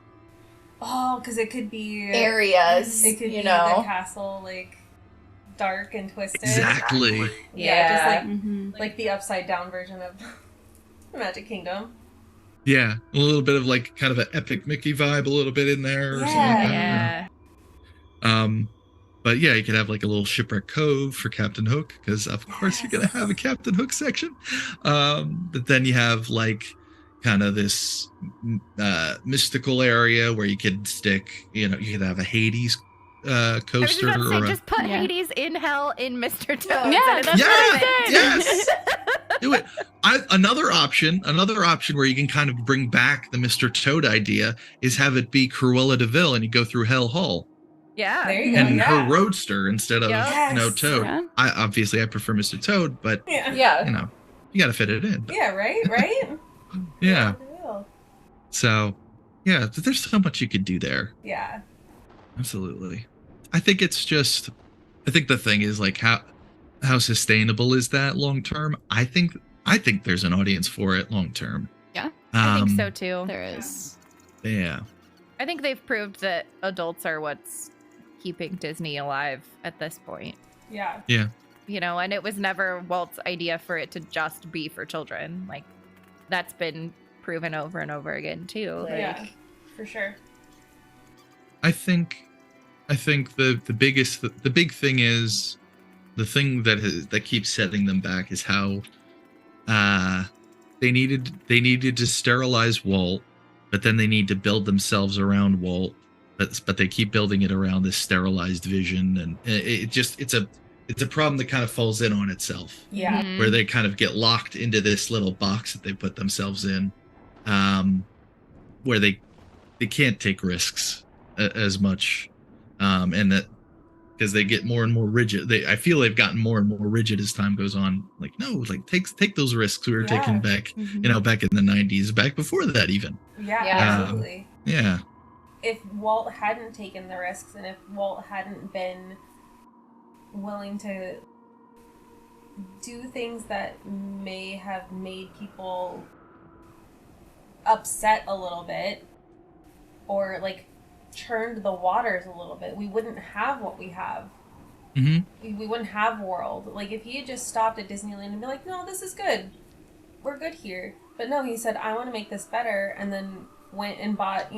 A: because it could be
F: areas,
A: it could be the castle, like dark and twisted.
E: Exactly.
A: Just like the upside down version of Magic Kingdom.
E: Yeah, a little bit of like kind of an epic Mickey vibe, a little bit in there or something like that. But yeah, you could have like a little Shipwreck Cove for Captain Hook, because of course you're gonna have a Captain Hook section. But then you have like kind of this mystical area where you could stick, you could have a Hades coaster.
C: I was just about to say,
E: or
C: just put Hades in hell in Mr. Toad.
D: Yeah, that's what I said.
E: Yes. Do it. Another option where you can kind of bring back the Mr. Toad idea is have it be Cruella de Vil, and you go through Hell Hall.
C: Yeah.
A: There you go.
E: And
A: Yeah.
E: her roadster instead of Toad.
D: Yeah.
E: I prefer Mr. Toad, but
A: Yeah.
E: you got to fit it in. But,
A: Yeah. Right.
E: yeah. So, yeah, there's so much you could do there.
A: Yeah.
E: Absolutely. I think the thing is like how sustainable is that long term? I think there's an audience for it long term.
D: Yeah.
C: I think so too.
D: There is.
E: Yeah.
C: I think they've proved that adults are what's keeping Disney alive at this point.
A: Yeah.
E: Yeah.
C: And it was never Walt's idea for it to just be for children. Like, that's been proven over and over again too.
A: Yeah. For sure.
E: I think the big thing is the thing that keeps setting them back is how they needed to sterilize Walt, but then they need to build themselves around Walt, but they keep building it around this sterilized vision, and it's a problem that kind of falls in on itself.
A: Yeah.
C: Mhm.
E: Where they kind of get locked into this little box that they put themselves in, where they can't take risks as much, and that because they get more and more rigid. I feel they've gotten more and more rigid as time goes on. Like, no, like take those risks we were taking back, back in the 90s, back before that even.
A: Yeah. Absolutely.
E: Yeah.
A: If Walt hadn't taken the risks, and if Walt hadn't been willing to do things that may have made people upset a little bit, or like churned the waters a little bit, we wouldn't have what we have.
E: Mm-hmm.
A: We wouldn't have World. Like, if he had just stopped at Disneyland and be like, no, this is good, we're good here. But no, he said, I want to make this better, and then went and bought,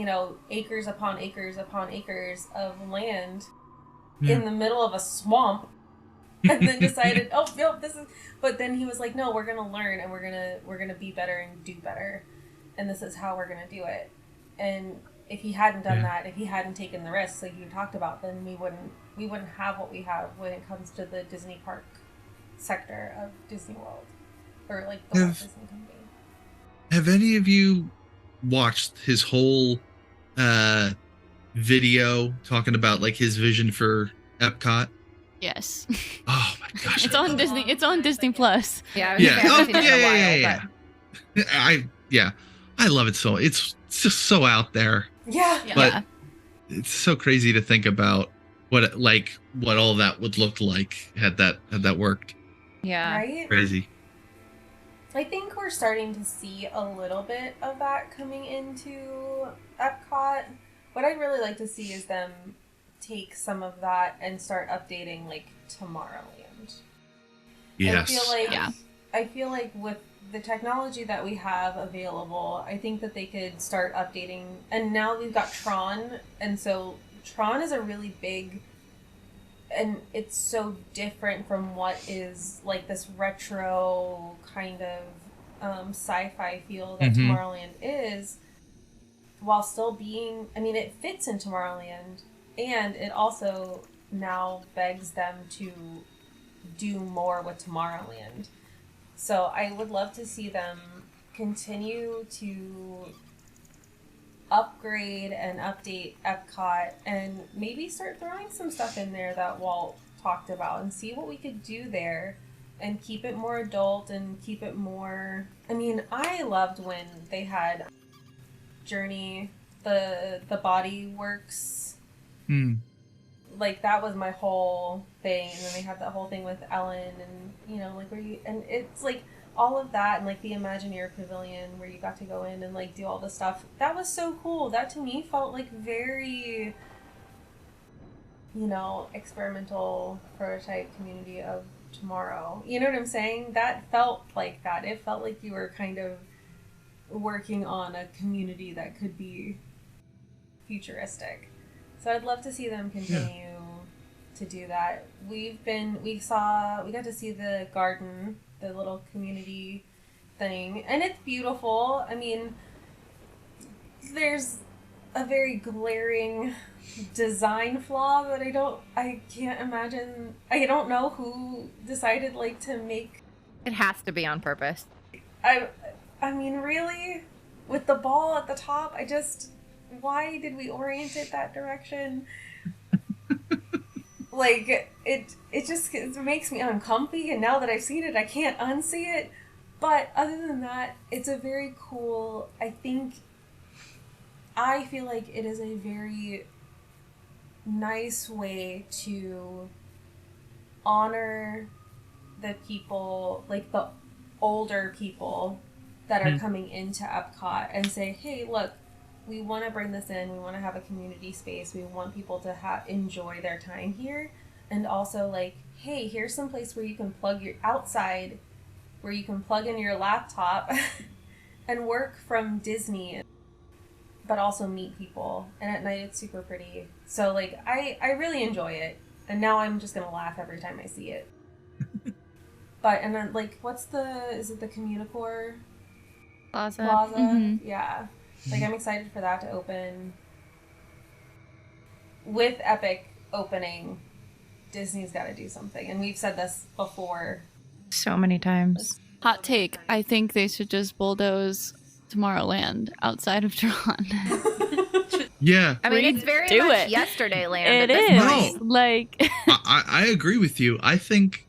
A: acres upon acres upon acres of land in the middle of a swamp, and then decided, oh, no, this is... But then he was like, no, we're going to learn, and we're gonna be better and do better, and this is how we're going to do it. And if he hadn't done that, if he hadn't taken the risks like you talked about, then we wouldn't have what we have when it comes to the Disney park sector of Disney World, or like the Walt Disney Company.
E: Have any of you watched his whole video talking about like his vision for Epcot?
D: Yes.
E: Oh my gosh.
D: It's on Disney. It's on Disney Plus.
C: Yeah.
E: I love it so. It's just so out there.
A: Yeah.
E: But it's so crazy to think about what all that would look like had that worked.
C: Yeah.
A: Right?
E: Crazy.
A: I think we're starting to see a little bit of that coming into Epcot. What I'd really like to see is them take some of that and start updating like Tomorrowland.
E: Yes.
A: I feel like with the technology that we have available, I think that they could start updating. And now we've got Tron, and so Tron is a really big, and it's so different from what is like this retro kind of sci-fi feel that Tomorrowland is, while still being, it fits in Tomorrowland, and it also now begs them to do more with Tomorrowland. So I would love to see them continue to upgrade and update Epcot, and maybe start throwing some stuff in there that Walt talked about, and see what we could do there, and keep it more adult and keep it more... I loved when they had Journey, the Body Works. Like, that was my whole thing. And then they had that whole thing with Ellen, and and it's like all of that, and like the Imagineer Pavilion where you got to go in and like do all the stuff. That was so cool. That to me felt like very, experimental prototype community of tomorrow. You know what I'm saying? That felt like that. It felt like you were kind of working on a community that could be futuristic. So I'd love to see them continue to do that. We got to see the garden, the little community thing, and it's beautiful. I mean, there's a very glaring design flaw that I can't imagine. I don't know who decided like to make.
C: It has to be on purpose.
A: I mean, really, with the ball at the top, why did we orient it that direction? Like, it makes me uncomfy, and now that I've seen it, I can't unsee it. But other than that, it's a very cool, I feel like it is a very nice way to honor the people, like the older people that are coming into Epcot, and say, hey, look, we want to bring this in, we want to have a community space, we want people to enjoy their time here, and also like, hey, here's some place where you can plug your outside, where you can plug in your laptop and work from Disney, but also meet people, and at night it's super pretty. So like, I really enjoy it, and now I'm just gonna laugh every time I see it. But, and then like, is it the Communicore
C: Plaza?
D: Mm-hmm.
A: Yeah. Like, I'm excited for that to open. With Epic opening, Disney's got to do something. And we've said this before.
C: So many times.
D: Hot take. I think they should just bulldoze Tomorrowland outside of Tron.
E: Yeah.
C: I mean, it's very
D: Do
C: much
D: it.
C: Yesterday Land
D: It
C: at this
D: is.
C: point.
E: No.
D: Like,
E: I agree with you. I think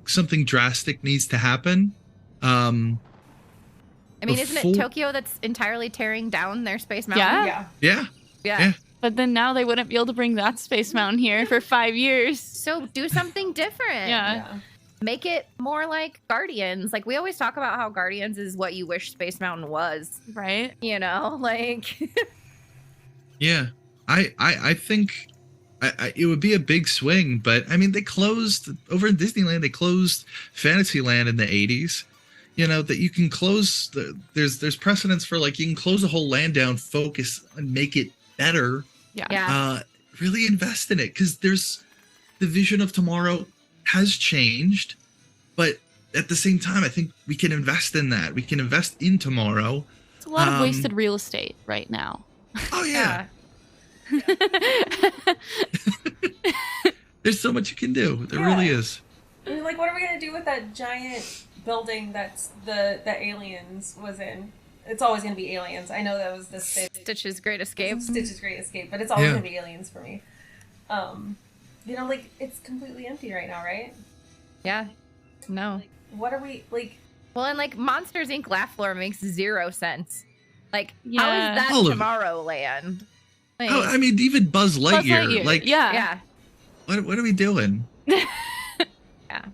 E: something drastic needs to happen.
C: I mean, isn't
E: Before-
C: it Tokyo that's entirely tearing down their Space Mountain?
D: yeah.
A: Yeah.
E: Yeah.
D: But then now they wouldn't be able to bring that Space Mountain here for 5 years.
C: So do something different.
D: Yeah.
C: Make it more like Guardians. Like, we always talk about how Guardians is what you wish Space Mountain was.
D: Right?
C: You know, like...
E: Yeah. I think it would be a big swing, but I mean, they closed over in Disneyland. They closed Fantasyland in the 80s. You know, that you can close there's precedence for, like, you can close a whole land down, focus and make it better.
C: Yeah.
E: Really invest in it, because there's the vision of tomorrow has changed, but at the same time, I think we can invest in that. We can invest in tomorrow.
D: It's a lot of wasted real estate right now.
E: Oh yeah. There's so much you can do. There really is.
A: I mean, like, what are we going to do with that giant building that's the Aliens was in? It's always going to be Aliens. I know that was the
C: Stitch's Great Escape.
A: Stitch's Great Escape, but it's always going to be Aliens for me. You know, like, it's completely empty right now, right?
C: Yeah. No.
A: What are we, like...
C: Well, and, like, Monsters, Inc. Laugh Floor makes 0 sense. Like, how
D: Yeah.
C: is that
E: All of it.
C: Tomorrowland? Like,
E: Oh, I mean, even Buzz Lightyear. Like,
C: yeah.
E: what are we doing?
C: Yeah.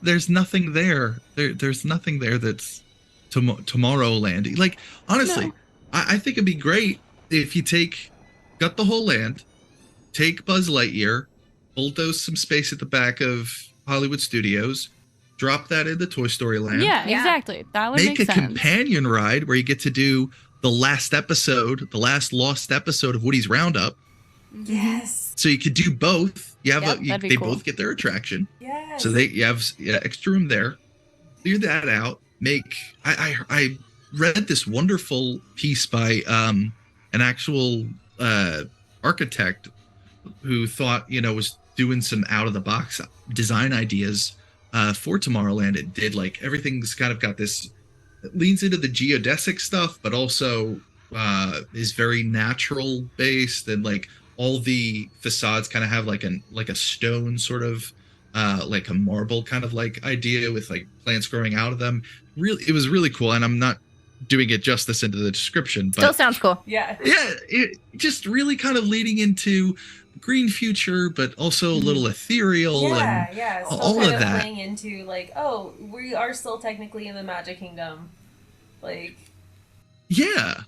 E: There's nothing there. There's nothing there that's Tomorrowland. Like, honestly,
D: No.
E: I think it'd be great if you got the whole land, take Buzz Lightyear, bulldoze some space at the back of Hollywood Studios, drop that into Toy Story Land.
D: Yeah, exactly. That would make
E: a
D: sense.
E: companion ride where you get to do the last lost episode of Woody's Roundup.
A: Yes.
E: So you could do both. You have
D: Yep,
E: they
D: that'd be cool.
E: both get their attraction.
A: Yes.
E: So you have extra room there. Clear that out. I read this wonderful piece by an actual architect who thought, was doing some out of the box design ideas for Tomorrowland. It did, like, everything's kind of got this, it leans into the geodesic stuff, but also is very natural based, and like all the facades kind of have like a stone sort of like a marble kind of like idea with like plants growing out of them. Really, it was really cool, and I'm not doing it justice into the description, but
C: Still sounds cool.
A: Yeah.
E: yeah, it just really kind of leading into green future, but also a little ethereal and
A: Still
E: all
A: kind
E: of that.
A: playing into, like, oh, we are still technically in the Magic Kingdom. Like,
E: Yeah,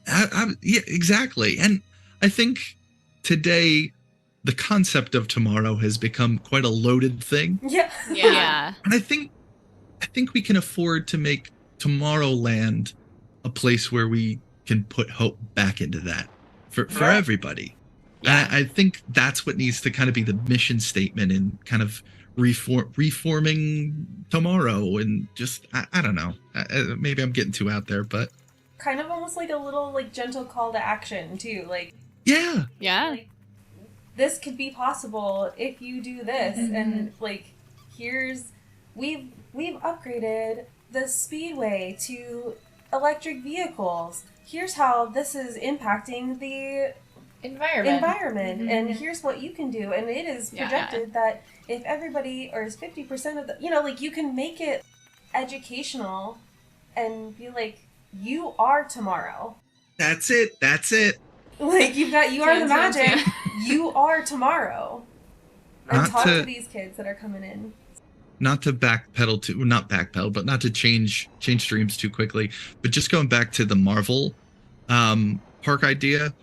E: yeah, exactly. And I think today the concept of tomorrow has become quite a loaded thing,
A: yeah.
D: Yeah.
E: and I think we can afford to make Tomorrowland a place where we can put hope back into that for everybody.
D: Yeah.
E: And I think that's what needs to kind of be the mission statement, and kind of reforming tomorrow, and just I don't know. Maybe I'm getting too out there, but
A: kind of almost like a little like gentle call to action too. Like
D: Yeah.
A: like, this could be possible if you do this, and like we've upgraded the speedway to electric vehicles. Here's how this is impacting the environment, and here's what you can do. And it is projected that if everybody, or is 50% of the, like you can make it educational and be like, you are tomorrow.
E: That's it.
A: Like you are the magic. You are tomorrow. And talk to these kids that are coming in.
E: Not to not to change streams too quickly, but just going back to the Marvel park idea,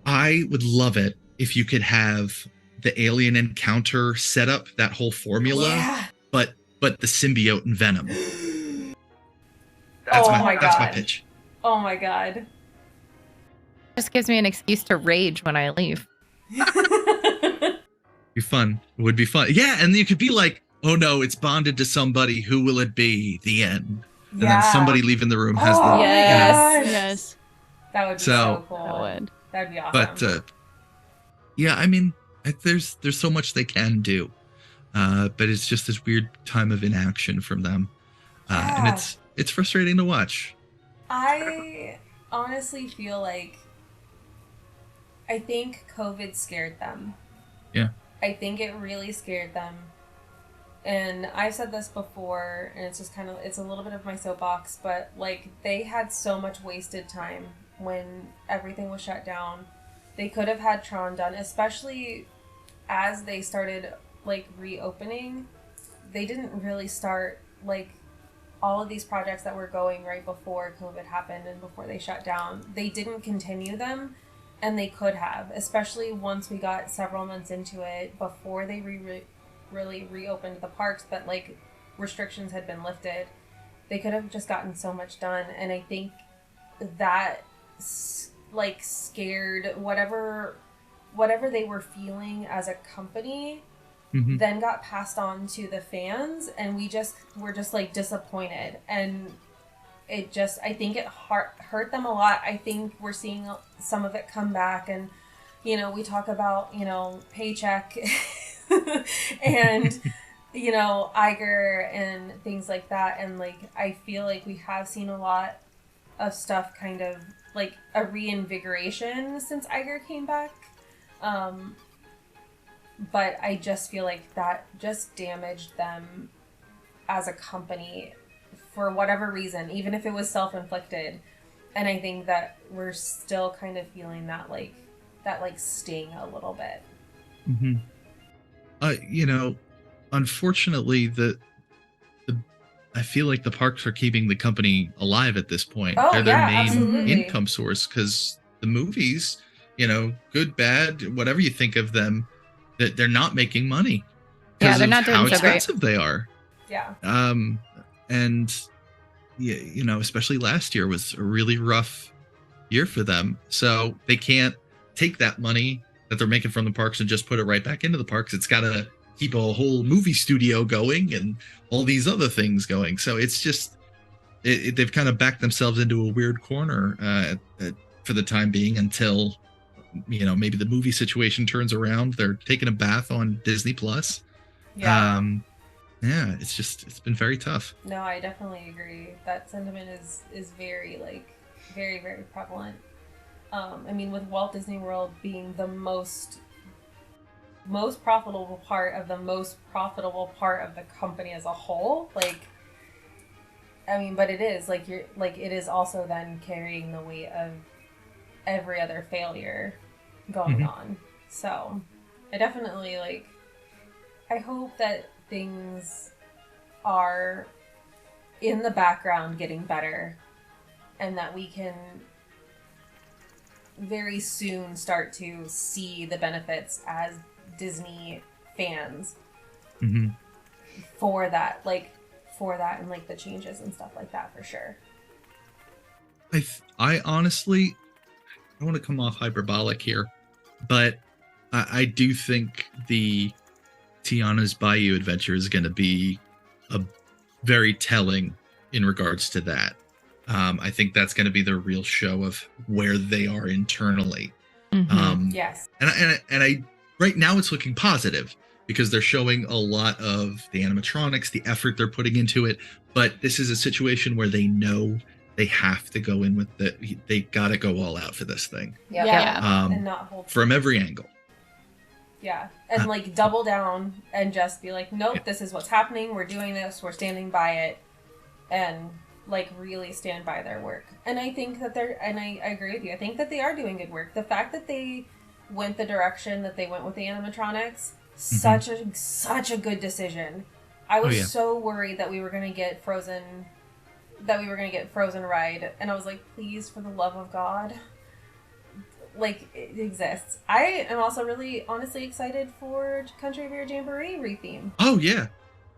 E: I would love it if you could have the alien encounter set up, that whole formula, but the symbiote and Venom. That's my pitch.
A: Oh my god.
C: Just gives me an excuse to rage when I leave.
E: Be fun. It would be fun. Yeah, and you could be like, oh no, it's bonded to somebody. Who will it be? The end. And then somebody leaving the room has the
D: Yes.
A: That would be so cool.
D: That would.
A: That'd be awesome.
E: But yeah, I mean, there's so much they can do, but it's just this weird time of inaction from them, and it's frustrating to watch.
A: I honestly feel like I think COVID scared them.
E: Yeah.
A: I think it really scared them. And I've said this before, and it's just it's a little bit of my soapbox, but like they had so much wasted time when everything was shut down. They could have had Tron done, especially as they started like reopening. They didn't really start like all of these projects that were going right before COVID happened and before they shut down. They didn't continue them, and they could have, especially once we got several months into it before they really reopened the parks, but like restrictions had been lifted. They could have just gotten so much done, and I think that like scared whatever they were feeling as a company, then got passed on to the fans, and we're just like disappointed, and it just, I think it hurt them a lot. I think we're seeing some of it come back, and we talk about paycheck and Iger and things like that, and like I feel like we have seen a lot of stuff kind of like a reinvigoration since Iger came back, but I just feel like that just damaged them as a company for whatever reason, even if it was self-inflicted. And I think that we're still kind of feeling that sting a little bit.
E: Unfortunately, I feel like the parks are keeping the company alive at this point.
A: Oh,
E: they're their main
A: absolutely.
E: income source, because the movies, good, bad, whatever you think of them, that they're not making money.
C: Yeah, they're not doing so great.
E: How expensive they are.
A: Yeah.
E: And especially last year was a really rough year for them. So they can't take that money that they're making from the parks and just put it right back into the parks. It's got to keep a whole movie studio going and all these other things going. So it's just, they've kind of backed themselves into a weird corner for the time being, until, maybe the movie situation turns around. They're taking a bath on Disney Plus.
A: Yeah.
E: It's been very tough.
A: No, I definitely agree. That sentiment is very, very, very prevalent. I mean, with Walt Disney World being the most profitable part of the most profitable part of the company as a whole, but it is it is also then carrying the weight of every other failure going on. So I definitely I hope that things are in the background getting better, and that we can very soon start to see the benefits as Disney fans for that and the changes and stuff like that, for sure.
E: I honestly, I don't want to come off hyperbolic here, but I do think the Tiana's Bayou adventure is going to be a very telling in regards to that. I think that's going to be the real show of where they are internally.
A: Yes.
E: And I right now it's looking positive because they're showing a lot of the animatronics, the effort they're putting into it. But this is a situation where they know they have to go in with they got to go all out for this thing.
A: And not hold
E: from every angle.
A: Yeah. And like double down and just be like, nope, this is what's happening. We're doing this. We're standing by it. And like really stand by their work. And I think that I agree with you. I think that they are doing good work. The fact that they went the direction that they went with the animatronics, such a good decision. I was so worried that we were going to get Frozen ride. And I was like, please, for the love of God, like, it exists. I am also really honestly excited for Country Bear Jamboree retheme.
E: Oh yeah.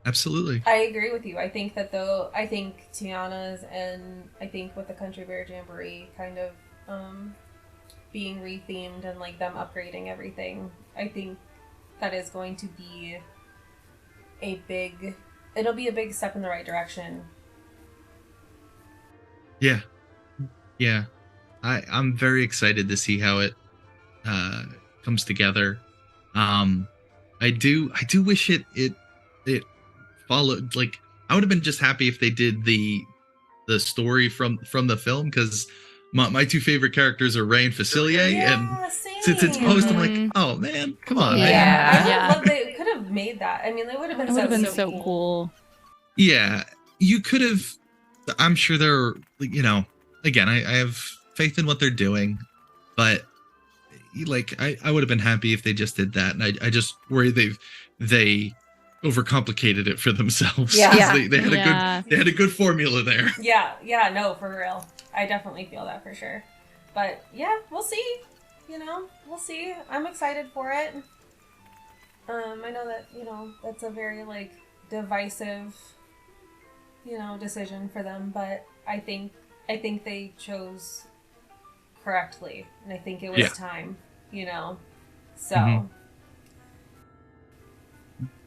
E: Absolutely.
A: I agree with you. I think Tiana's and I think with the Country Bear Jamboree kind of being rethemed and like them upgrading everything, I think that is going to be it'll be a big step in the right direction. Yeah.
E: Yeah. I'm very excited to see how it comes together. I do wish it followed, like, I would have been just happy if they did the story from the film, because my two favorite characters are Ray and Facilier, and since it's post, I'm like, oh man, come on.
A: They could have made that. I mean, they would have been
D: so cool.
E: Yeah, you could have. I'm sure they're, again, I have faith in what they're doing, but like, I would have been happy if they just did that, and I just worry they overcomplicated it for themselves.
C: Yeah.
E: They had a good formula there.
A: Yeah, no, for real. I definitely feel that for sure. But yeah, we'll see. We'll see. I'm excited for it. I know that, that's a very like divisive, decision for them, but I think they chose correctly, and I think it was time, So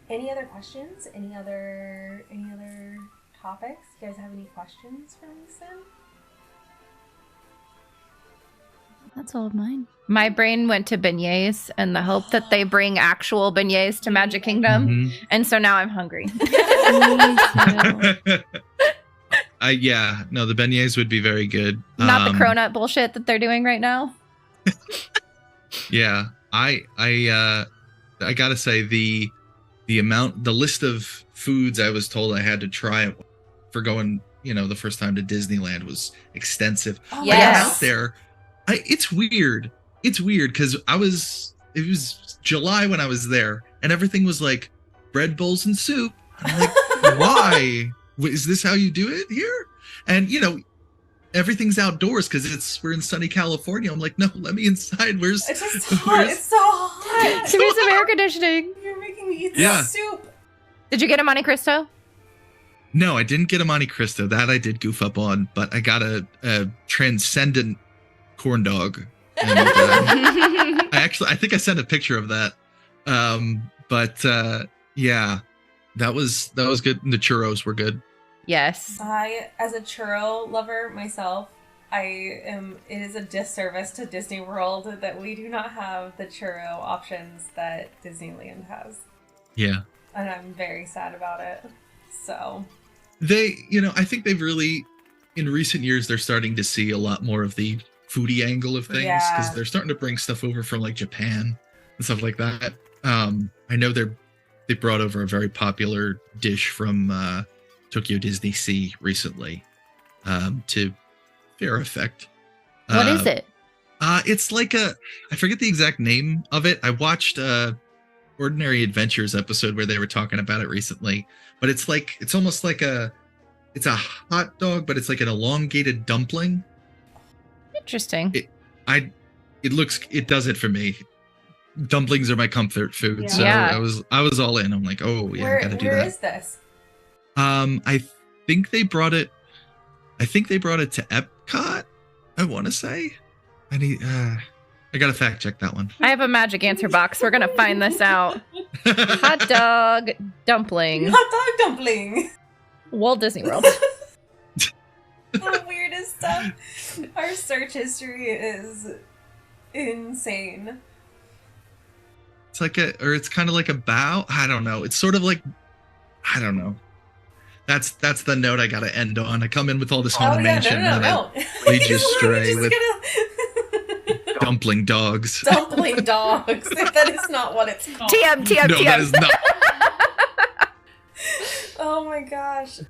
A: Any other questions? Any other topics? You guys have any questions for Mason?
D: That's all of mine.
C: My brain went to beignets and the hope that they bring actual beignets to Magic Kingdom. And so now I'm hungry.
D: Me too.
E: The beignets would be very good.
C: Not the cronut bullshit that they're doing right now.
E: Yeah. I gotta say the list of foods I was told I had to try for going, the first time to Disneyland was extensive.
C: Oh, yes.
E: Out there, it's weird. It's weird because it was July when I was there, and everything was like bread bowls and soup. And I'm like, why? Is this how you do it here? And everything's outdoors because we're in sunny California. I'm like, no, let me inside.
A: It's just hot. It's so hot.
C: Give me some air conditioning.
A: You're making me eat soup.
C: Did you get a Monte Cristo?
E: No, I didn't get a Monte Cristo. That I did goof up on, but I got a transcendent corn dog. And, I think I sent a picture of that. Yeah, that was good. And the churros were good.
C: Yes.
A: I, as a churro lover myself, it is a disservice to Disney World that we do not have the churro options that Disneyland has.
E: Yeah.
A: And I'm very sad about it. So.
E: I think they've really, in recent years, they're starting to see a lot more of the foodie angle of things, because they're starting to bring stuff over from like Japan and stuff like that. I know they brought over a very popular dish from Tokyo Disney Sea recently, to fair effect.
C: What is it?
E: It's like I forget the exact name of it. I watched Ordinary Adventures episode where they were talking about it recently, but it's almost like it's a hot dog, but it's like an elongated dumpling.
C: Interesting.
E: It does it for me. Dumplings are my comfort food, so
C: Yeah.
E: I was all in. I'm like, oh yeah, I gotta do that.
A: Where is this?
E: I think they brought it to Epcot, I want to say. I gotta fact check that one.
C: I have a magic answer box. We're gonna find this out. Hot dog dumpling.
A: Hot dog dumpling.
C: Walt Disney World.
A: The weirdest stuff. Our search history is insane.
E: It's like it's kind of like a bow. I don't know. It's sort of like, I don't know. That's the note I gotta end on. I come in with all this Haunted Mansion and
A: no.
E: I lead you astray with dumpling dogs.
A: Dumpling dogs. That is not what it's called.
C: TM.
E: No, that is not.
A: Oh my gosh.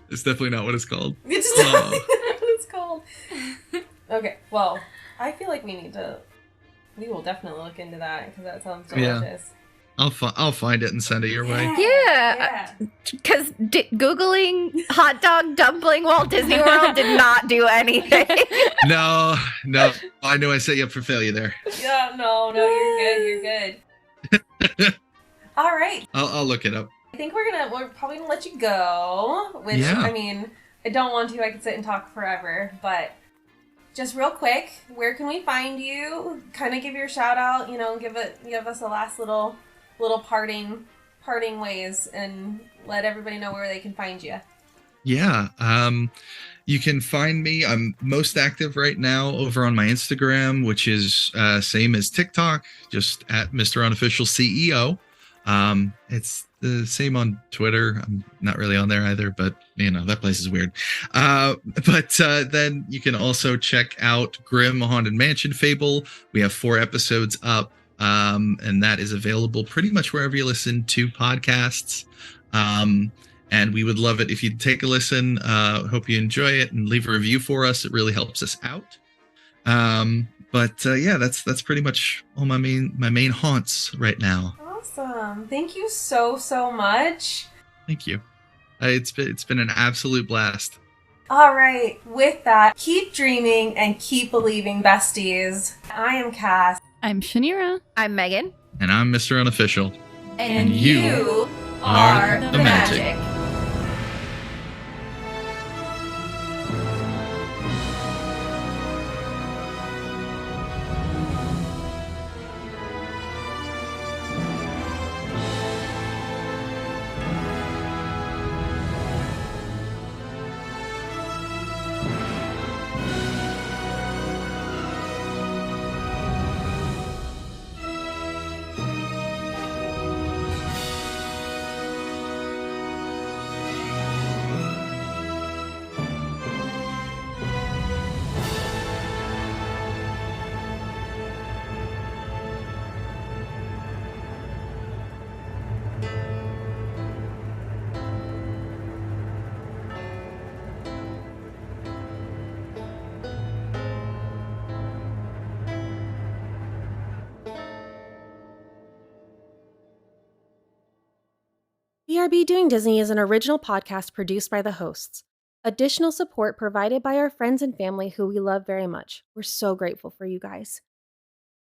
E: It's definitely not what it's called.
A: It's definitely not what it's called. Okay, well, I feel like we will definitely look into that because that sounds delicious.
E: Yeah. I'll find it and send it your way.
C: Yeah. Because Googling hot dog dumpling Walt Disney World did not do anything.
E: No. I knew I set you up for failure there.
A: Yeah, no, you're good. All right.
E: I'll look it up.
A: I think we're probably gonna let you go. Which,
E: yeah.
A: I mean, I don't want to. I could sit and talk forever, but just real quick, where can we find you? Kind of give your shout out. Give us a last little parting ways, and let everybody know where they can find you.
E: Yeah. You can find me. I'm most active right now over on my Instagram, which is same as TikTok, just at Mr. Unofficial CEO. It's the same on Twitter. I'm not really on there either, but that place is weird. But then you can also check out Grimm Haunted Mansion Fable. We have 4 episodes up, and that is available pretty much wherever you listen to podcasts. And we would love it if you'd take a listen. Hope you enjoy it and leave a review for us. It really helps us out. But yeah, that's pretty much all my main haunts right now.
A: Awesome. Thank you so much.
E: Thank you. It's been an absolute blast.
A: All right. With that, keep dreaming and keep believing, besties. I am Cass.
D: I'm Shanira.
C: I'm Megan.
E: And I'm Mr. Unofficial.
A: And you are the magic. BRB Doing Disney is an original podcast produced by the hosts. Additional support provided by our friends and family who we love very much. We're so grateful for you guys.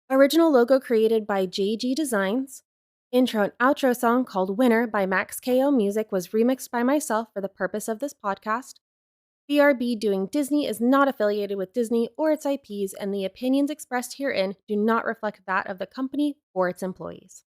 A: Original logo created by JG Designs. Intro and outro song called Winner by Max KO Music was remixed by myself for the purpose of this podcast. BRB Doing Disney is not affiliated with Disney or its IPs, and the opinions expressed herein do not reflect that of the company or its employees.